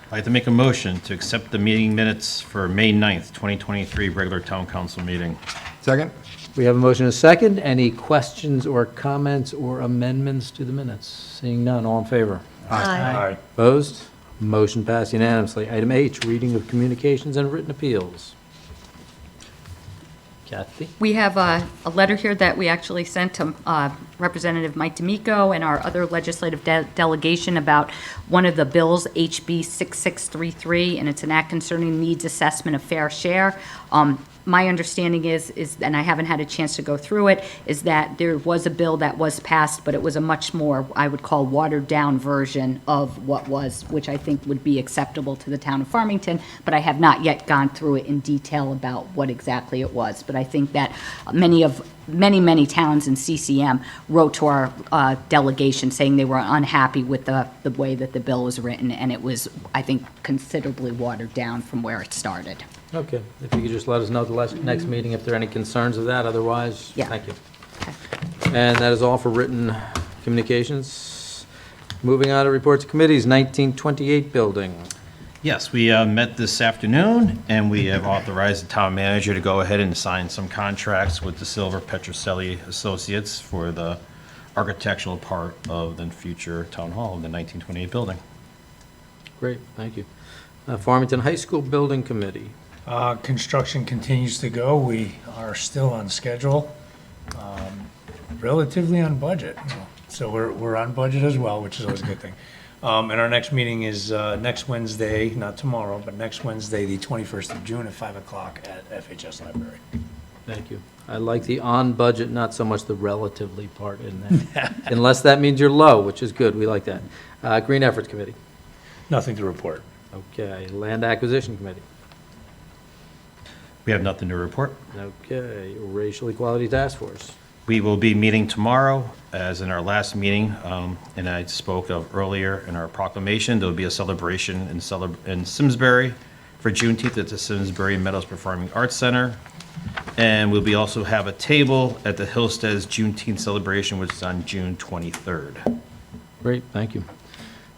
I'd like to make a motion to accept the meeting minutes for May 9th, 2023, regular town council meeting. Second? We have a motion and a second. Any questions or comments or amendments to the minutes? Seeing none, all in favor? Aye. Opposed? Motion passed unanimously. Item H, reading of communications and written appeals. Kathy? We have a letter here that we actually sent to Representative Mike D'Amico and our other legislative delegation about one of the bills, HB 6633, and it's an act concerning needs assessment of fair share. My understanding is, and I haven't had a chance to go through it, is that there was a bill that was passed, but it was a much more, I would call, watered-down version of what was, which I think would be acceptable to the town of Farmington, but I have not yet gone through it in detail about what exactly it was. But I think that many towns in CCM wrote to our delegation saying they were unhappy with the way that the bill was written, and it was, I think, considerably watered down from where it started. Okay, if you could just let us know at the next meeting if there are any concerns of that, otherwise, Yeah. thank you. And that is all for written communications. Moving on to reports of committees, 1928 building. Yes, we met this afternoon, and we have authorized the town manager to go ahead and sign some contracts with the Silver Petrocelli Associates for the architectural part of the future town hall, the 1928 building. Great, thank you. Farmington High School Building Committee. Construction continues to go. We are still on schedule, relatively on budget. So we're on budget as well, which is always a good thing. And our next meeting is next Wednesday, not tomorrow, but next Wednesday, the 21st of June at 5 o'clock at FHS Library. Thank you. I like the on budget, not so much the relatively part in that. Unless that means you're low, which is good. We like that. Green Efforts Committee. Nothing to report. Okay. Land Acquisition Committee. We have nothing to report. Okay. Racial Equality Task Force. We will be meeting tomorrow, as in our last meeting, and I spoke of earlier in our proclamation, there will be a celebration in Simsbury for Juneteenth at the Simsbury Meadows Performing Arts Center. And we'll also have a table at the Hillstead's Juneteenth celebration, which is on June 23rd. Great, thank you.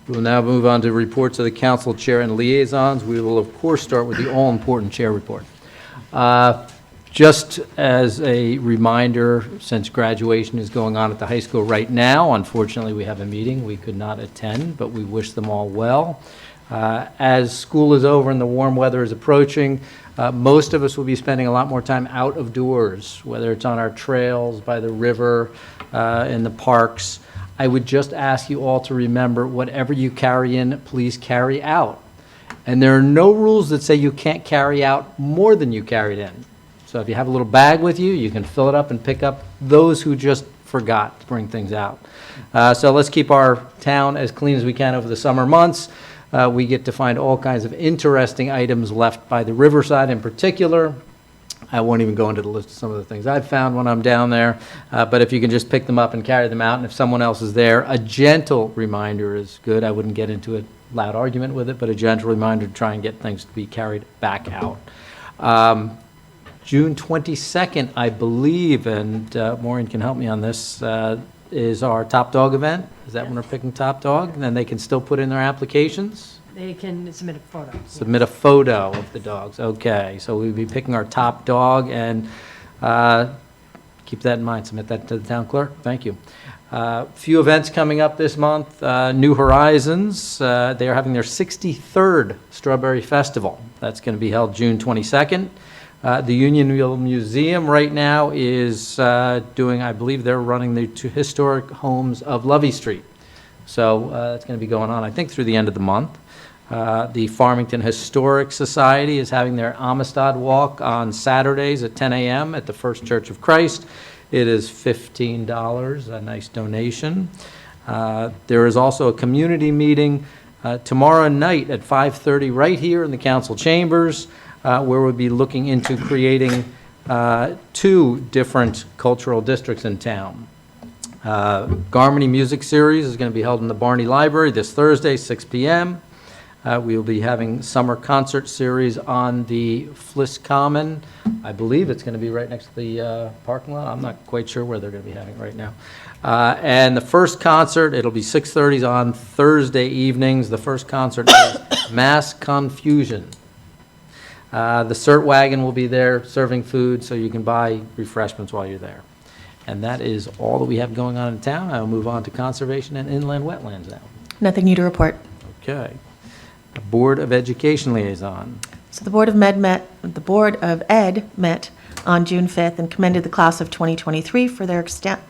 We will now move on to reports of the council chair and liaisons. We will, of course, start with the all-important chair report. Just as a reminder, since graduation is going on at the high school right now, unfortunately, we have a meeting we could not attend, but we wish them all well. As school is over and the warm weather is approaching, most of us will be spending a lot more time out of doors, whether it's on our trails, by the river, in the parks. I would just ask you all to remember, whatever you carry in, please carry out. And there are no rules that say you can't carry out more than you carried in. So if you have a little bag with you, you can fill it up and pick up those who just forgot to bring things out. So let's keep our town as clean as we can over the summer months. We get to find all kinds of interesting items left by the riverside in particular. I won't even go into the list of some of the things I've found when I'm down there, but if you can just pick them up and carry them out, and if someone else is there, a gentle reminder is good. I wouldn't get into a loud argument with it, but a gentle reminder to try and get things to be carried back out. June 22nd, I believe, and Maureen can help me on this, is our Top Dog event. Is that when we're picking Top Dog? And then they can still put in their applications? They can submit a photo. Submit a photo of the dogs. Okay, so we'll be picking our top dog, and keep that in mind. Submit that to the town clerk. Thank you. Few events coming up this month. New Horizons, they are having their 63rd Strawberry Festival. That's going to be held June 22nd. The Unionville Museum right now is doing, I believe they're running the two historic homes of Lovey Street. So that's going to be going on, I think, through the end of the month. The Farmington Historic Society is having their Amistad Walk on Saturdays at 10 a.m. at the First Church of Christ. It is $15, a nice donation. There is also a community meeting tomorrow night at 5:30 right here in the council chambers, where we'll be looking into creating 2 different cultural districts in town. Garmony Music Series is going to be held in the Barney Library this Thursday, 6 p.m. We will be having summer concert series on the Fliss Common. I believe it's going to be right next to the parking lot. I'm not quite sure where they're going to be having it right now. And the first concert, it'll be 6:30 on Thursday evenings. The first concert is Mass Confusion. The CERT wagon will be there serving food, so you can buy refreshments while you're there. And that is all that we have going on in town. I will move on to conservation and inland wetlands now. Nothing new to report. Okay. The Board of Education liaison. So the Board of Ed met on June 5th and commended the class of 2023 for their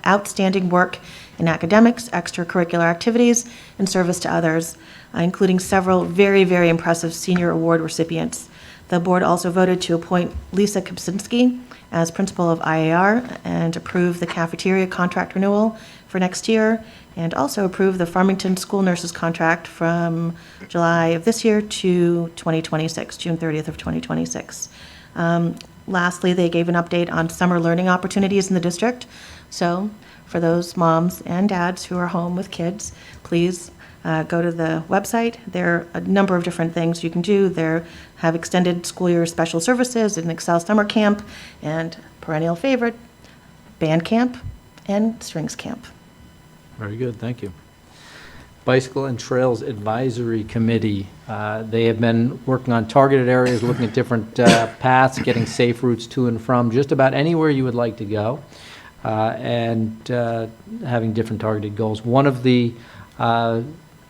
outstanding work in academics, extracurricular activities, and service to others, including several very, very impressive senior award recipients. The board also voted to appoint Lisa Kopczynski as principal of IAR and approve the cafeteria contract renewal for next year, and also approve the Farmington School Nurses contract from July of this year to 2026, June 30th of 2026. Lastly, they gave an update on summer learning opportunities in the district. So for those moms and dads who are home with kids, please go to the website. There are a number of different things you can do. There have extended school year special services, an Excel summer camp, and perennial favorite, band camp and strings camp. Very good, thank you. Bicycle and Trails Advisory Committee. They have been working on targeted areas, looking at different paths, getting safe routes to and from just about anywhere you would like to go, and having different targeted goals. One of the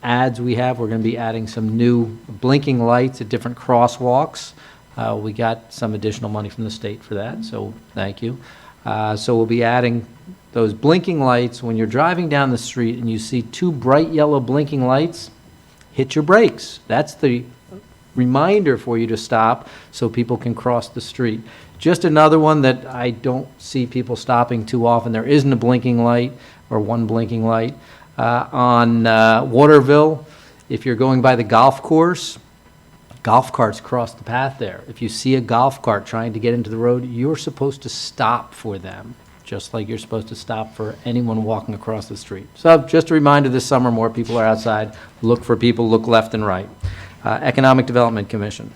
ads we have, we're going to be adding some new blinking lights at different crosswalks. We got some additional money from the state for that, so thank you. So we'll be adding those blinking lights. When you're driving down the street and you see 2 bright yellow blinking lights, hit your brakes. That's the reminder for you to stop so people can cross the street. Just another one that I don't see people stopping too often. There isn't a blinking light or one blinking light. On Waterville, if you're going by the golf course, golf carts cross the path there. If you see a golf cart trying to get into the road, you're supposed to stop for them. just like you're supposed to stop for anyone walking across the street. So just a reminder, this summer, more people are outside. Look for people, look left and right. Economic Development Commission.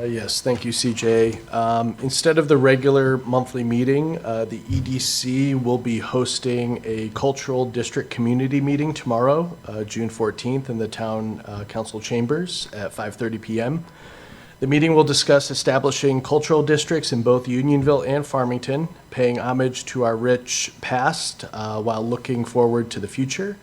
Yes, thank you, CJ. Instead of the regular monthly meeting, the EDC will be hosting a cultural district community meeting tomorrow, June 14th, in the town council chambers at 5:30 p.m. The meeting will discuss establishing cultural districts in both Unionville and Farmington, paying homage to our rich past while looking forward to the future.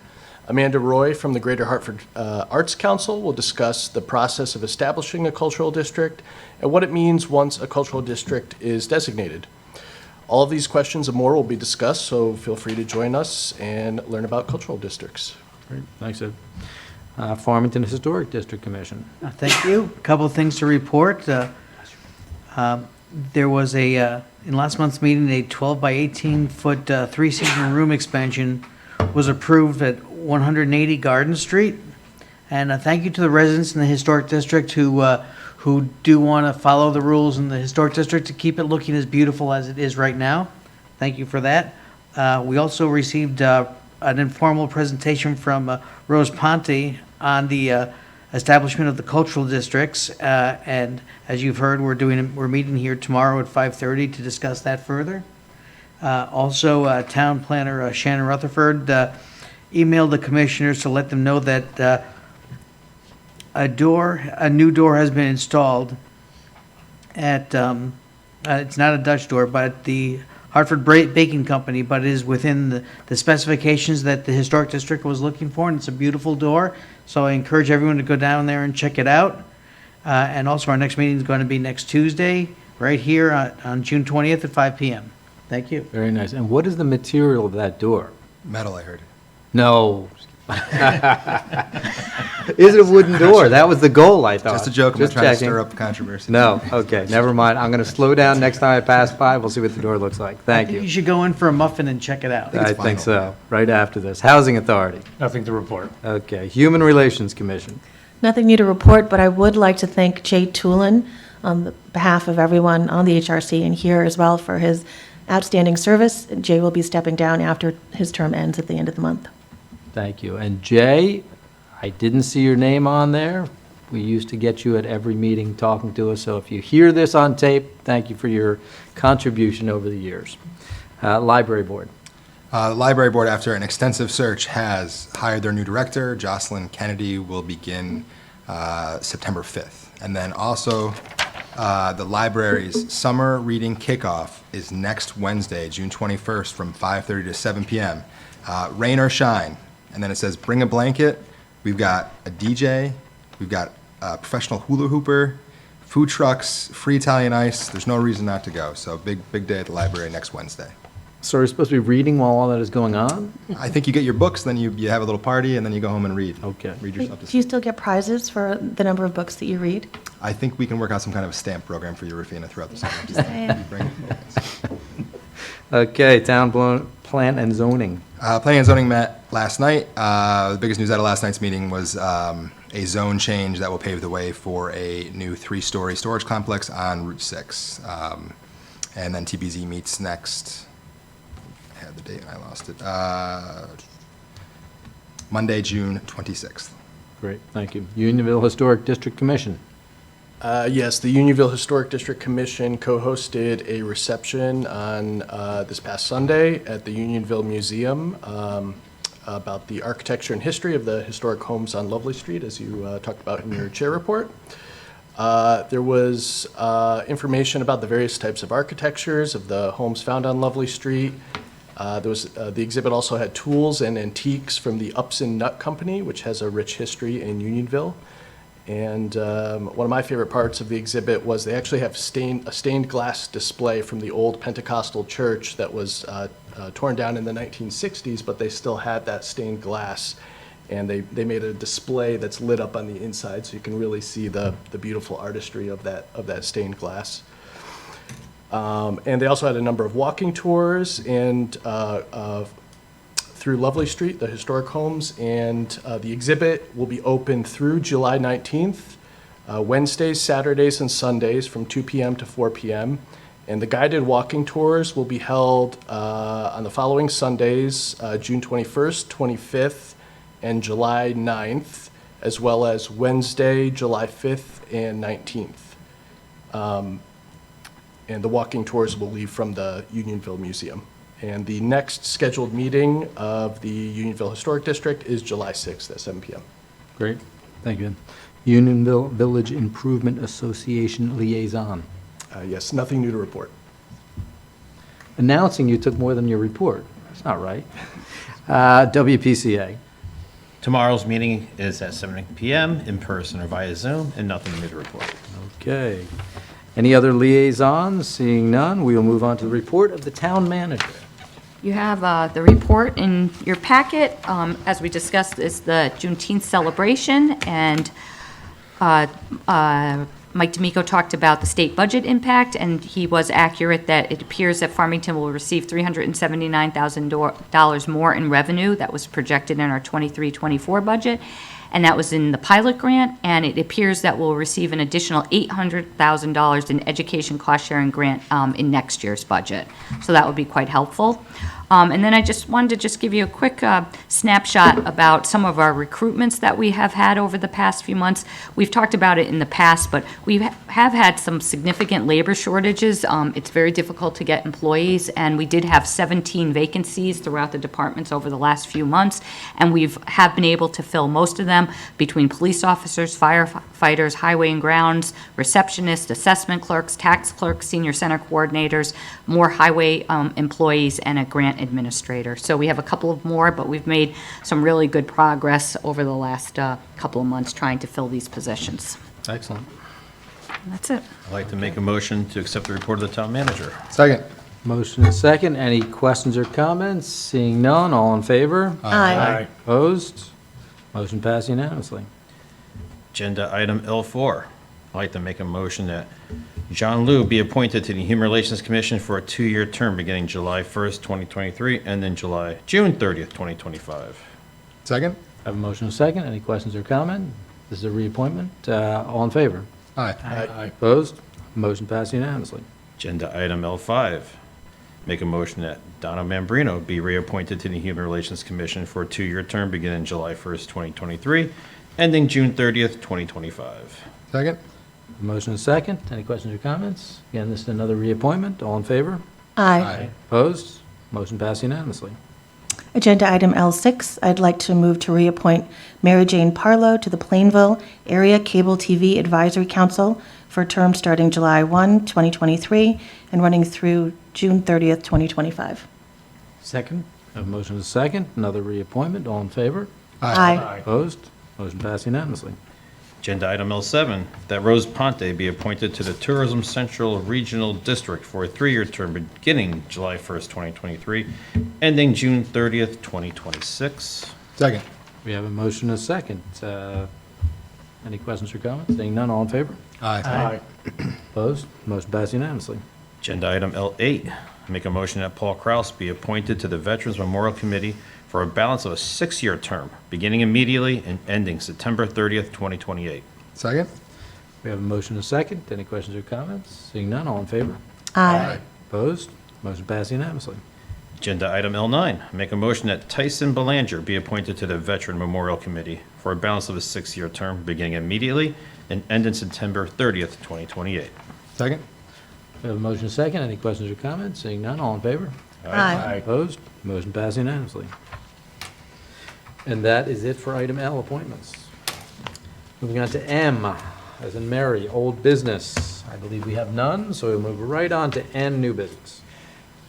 Amanda Roy from the Greater Hartford Arts Council will discuss the process of establishing a cultural district and what it means once a cultural district is designated. All of these questions and more will be discussed, so feel free to join us and learn about cultural districts. Great, thanks, Ed. Farmington Historic District Commission. Thank you. A couple of things to report. There was in last month's meeting, a 12 by 18 foot three-season room expansion was approved at 180 Garden Street. And thank you to the residents in the Historic District who do want to follow the rules in the Historic District to keep it looking as beautiful as it is right now. Thank you for that. We also received an informal presentation from Rose Ponte on the establishment of the cultural districts. And as you've heard, we're meeting here tomorrow at 5:30 to discuss that further. Also, Town Planner Shannon Rutherford emailed the commissioners to let them know that a new door has been installed at, it's not a Dutch door, but at the Hartford Baking Company, but it is within the specifications that the Historic District was looking for, and it's a beautiful door. So I encourage everyone to go down there and check it out. And also, our next meeting is going to be next Tuesday, right here on June 20th at 5 p.m. Thank you. Very nice. And what is the material of that door? Metal, I heard. No. Is it a wooden door? That was the goal, I thought. Just a joke. I'm Just trying to checking. stir up controversy. No, okay, never mind. I'm going to slow down next time I pass by. We'll see what the door looks like. I Thank think you. you should go in for a muffin and check it out. I think so, right after this. Housing Authority. Nothing to report. Okay, Human Relations Commission. Nothing new to report, but I would like to thank Jay Tulin on the behalf of everyone on the HRC and here as well for his outstanding service. Jay will be stepping down after his term ends at the end of the month. Thank you. And Jay, I didn't see your name on there. We used to get you at every meeting talking to us, so if you hear this on tape, thank you for your contribution over the years. Library Board. The Library Board, after an extensive search, has hired their new director. Jocelyn Kennedy will begin September 5th. And then also, the library's summer reading kickoff is next Wednesday, June 21st, from 5:30 to 7 p.m. Rain or shine. And then it says, bring a blanket. We've got a DJ. We've got a professional hula hooper, food trucks, free Italian ice. There's no reason not to go. So big day at the library next Wednesday. So we're supposed to be reading while all that is going on? I think you get your books, then you have a little party, and then you go home and read. Okay. Read yourself to Do you sleep. still get prizes for the number of books that you read? I think we can work out some kind of a stamp program for you, Rufina, throughout the summer. Just saying. bring focus. Okay, Town Plan and Zoning. Planning and zoning met last night. The biggest news out of last night's meeting was a zone change that will pave the way for a new 3-story storage complex on Route 6. And then TBZ meets next, I had the date and I lost it, Monday, June 26th. Great, thank you. Unionville Historic District Commission. Yes, the Unionville Historic District Commission co-hosted a reception on this past Sunday at the Unionville Museum about the architecture and history of the historic homes on Lovely Street, as you talked about in your chair report. There was information about the various types of architectures of the homes found on Lovely Street. The exhibit also had tools and antiques from the Upson Nut Company, which has a rich history in Unionville. And one of my favorite parts of the exhibit was they actually have a stained glass display from the old Pentecostal church that was torn down in the 1960s, but they still had that stained glass. And they made a display that's lit up on the inside, so you can really see the beautiful artistry of that stained glass. And they also had a number of walking tours and through Lovely Street, the historic homes, and the exhibit will be open through July 19th, Wednesdays, Saturdays, and Sundays from 2 p.m. to 4 p.m. And the guided walking tours will be held on the following Sundays, June 21st, 25th, and July 9th, as well as Wednesday, July 5th and 19th. And the walking tours will leave from the Unionville Museum. And the next scheduled meeting of the Unionville Historic District is July 6th at 7 p.m. Great, thank you. Unionville Village Improvement Association Liaison. Yes, nothing new to report. Announcing you took more than your report. That's not right. WPCA. Tomorrow's meeting is at 7 p.m. in person or via Zoom, and nothing new to report. Okay. Any other liaisons? Seeing none, we will move on to the report of the town manager. You have the report in your packet. As we discussed, is the Juneteenth celebration, and Mike D'Amico talked about the state budget impact, and he was accurate that it appears that Farmington will receive $379,000 more in revenue that was projected in our 23-24 budget, and that was in the pilot grant, and it appears that we'll receive an additional $800,000 in education cost-sharing grant in next year's budget. So that would be quite helpful. And then I just wanted to just give you a quick snapshot about some of our recruitments that we have had over the past few months. We've talked about it in the past, but we have had some significant labor shortages. It's very difficult to get employees, and we did have 17 vacancies throughout the departments over the last few months, and have been able to fill most of them between police officers, firefighters, highway and grounds, receptionists, assessment clerks, tax clerks, senior center coordinators, more highway employees, and a grant administrator. So we have a couple of more, but we've made some really good progress over the last couple of months trying to fill these positions. Excellent. And that's it. I'd like to make a motion to accept the report of the town manager. Second. Motion is second. Any questions or comments? Seeing none, all in favor? Aye. Opposed? Motion passed unanimously. Agenda item L4. I'd like to make a motion that John Liu be appointed to the Human Relations Commission for a 2-year term beginning July 1st, 2023, and then June 30th, 2025. Second. I have a motion is second. Any questions or comment? This is a reappointment. All in favor? Aye. Opposed? Motion passed unanimously. Agenda item L5. Make a motion that Donna Mambrino be reappointed to the Human Relations Commission for a 2-year term beginning July 1st, 2023, ending June 30th, 2025. Second. Motion is second. Any questions or comments? Again, this is another reappointment. All in favor? Aye. Opposed? Motion passed unanimously. Agenda item L6, I'd like to move to reappoint Mary Jane Parlow to the Plainville Area Cable TV Advisory Council for a term starting July 1, 2023, and running through June 30th, 2025. Second. I have a motion is second. Another reappointment. All in favor? Aye. Opposed? Motion passed unanimously. Agenda item L7, that Rose Ponte be appointed to the Tourism Central Regional District for a 3-year term beginning July 1st, 2023, ending June 30th, 2026. Second. We have a motion and a second. Any questions or comments? Seeing none, all in favor? Aye. Opposed? Motion passed unanimously. Agenda item L8, make a motion that Paul Kraus be appointed to the Veterans Memorial Committee for a balance of a 6-year term, beginning immediately and ending September 30th, 2028. Second. We have a motion and a second. Any questions or comments? Seeing none, all in favor? Aye. Opposed? Motion passed unanimously. Agenda item L9, make a motion that Tyson Belanger be appointed to the Veteran Memorial Committee for a balance of a 6-year term, beginning immediately and ending September 30th, 2028. Second. We have a motion and a second. Any questions or comments? Seeing none, all in favor? Aye. Opposed? Motion passed unanimously. And that is it for item L, appointments. Moving on to M, as in Mary, old business. I believe we have none, so we'll move right on to N, new business.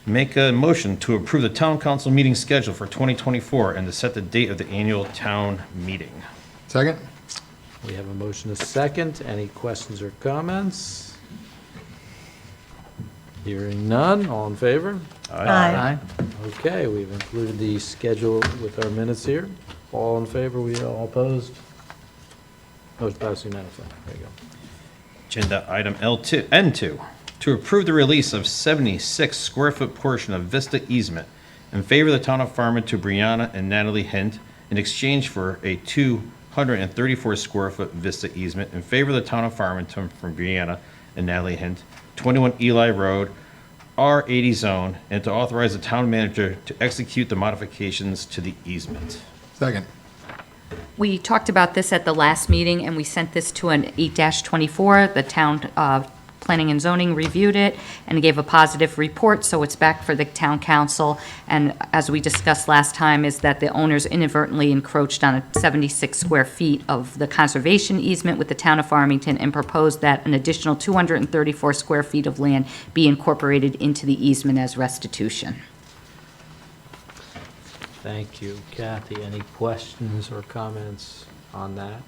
Make a motion to approve the town council meeting schedule for 2024 and to set the date of the annual town meeting. Second. We have a motion and a second. Any questions or comments? Hearing none, all in favor? Aye. Okay, we've included the schedule with our minutes here. All in favor, we all opposed? Motion passed unanimously. There you go. Agenda item N2, to approve the release of 76 square foot portion of Vista easement in favor of the town of Farmington to Brianna and Natalie Hint in exchange for a 234 square foot Vista easement in favor of the town of Farmington from Brianna and Natalie Hint, 21 Eli Road, R80 zone and to authorize the town manager to execute the modifications to the easement. Second. We talked about this at the last meeting, and we sent this to an 8-24. The town planning and zoning reviewed it and gave a positive report, so it's back for the town council. And as we discussed last time, is that the owners inadvertently encroached on 76 square feet of the conservation easement with the town of Farmington and proposed that an additional 234 square feet of land be incorporated into the easement as restitution. Thank you. Kathy, any questions or comments on that?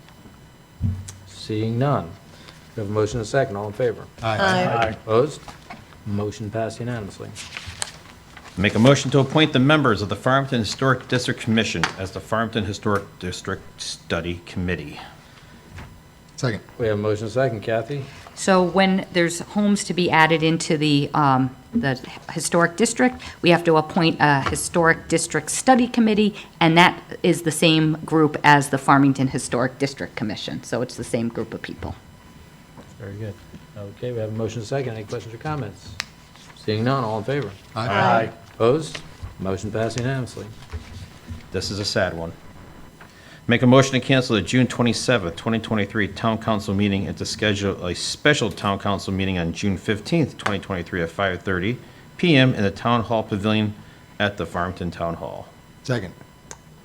Seeing none. We have a motion and a second. All in favor? Aye. Opposed? Motion passed unanimously. Make a motion to appoint the members of the Farmington Historic District Commission as the Farmington Historic District Study Committee. Second. We have a motion and a second. Kathy? So when there's homes to be added into the historic district, we have to appoint a historic district study committee, and that is the same group as the Farmington Historic District Commission. So it's the same group of people. Very good. Okay, we have a motion and a second. Any questions or comments? Seeing none, all in favor? Aye. Opposed? Motion passed unanimously. This is a sad one. Make a motion to cancel the June 27th, 2023 Town Council meeting and to schedule a special Town Council meeting on June 15th, 2023 at 5:30 PM in the Town Hall Pavilion at the Farmington Town Hall. Second.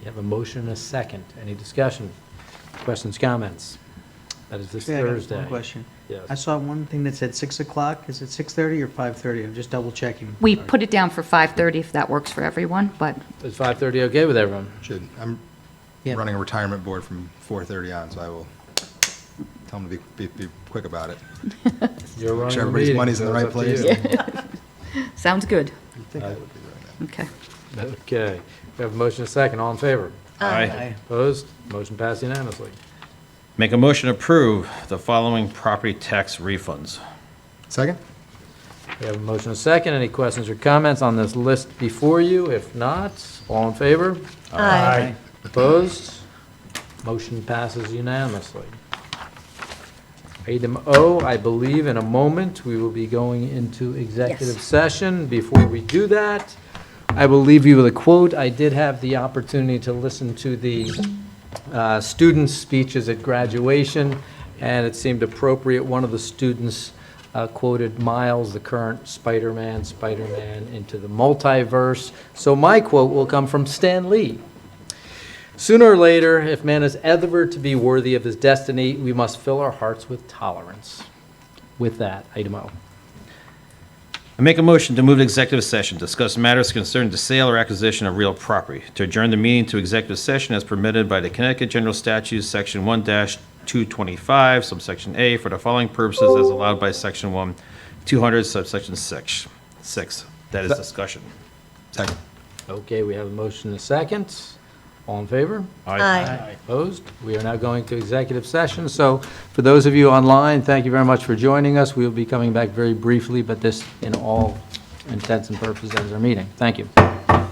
You have a motion and a second. Any discussion? Questions, comments? That is this Yeah, I got Thursday. one question. Yes. I saw one thing that said 6 o'clock. Is it 6:30 or 5:30? I'm just double checking. We put it down for 5:30 if that works for everyone, but Is 5:30 okay with everyone? I'm Yeah. running a retirement board from 4:30 on, so I will tell them to be quick about it. You're running Make the sure everybody's meeting, money's in so the it's right up to place. you. sounds good. I think I would be doing that. Okay. Okay. We have a motion and a second. All in favor? Aye. Opposed? Motion passed unanimously. Make a motion to approve the following property tax refunds. Second. We have a motion and a second. Any questions or comments on this list before you? If not, all in favor? Aye. Opposed? Motion passes unanimously. Item O, I believe in a moment, we will be going into executive Yes. session. Before we do that, I will leave you with a quote. I did have the opportunity to listen to the students' speeches at graduation, and it seemed appropriate. One of the students quoted Miles, the current Spider-Man into the multiverse. So my quote will come from Stan Lee. Sooner or later, if man is ever to be worthy of his destiny, we must fill our hearts with tolerance. With that, item O. I make a motion to move to executive session, discuss matters concerning the sale or acquisition of real property, to adjourn the meeting to executive session as permitted by the Connecticut General Statutes, Section 1-225, subsection A, for the following purposes as allowed by Section 1-200, subsection 6. That is discussion. Second. Okay, we have a motion and a second. All in favor? Aye. Opposed? We are now going to executive session. So for those of you online, thank you very much for joining us. We will be coming back very briefly, but this, in all intents and purposes, ends our meeting. Thank you.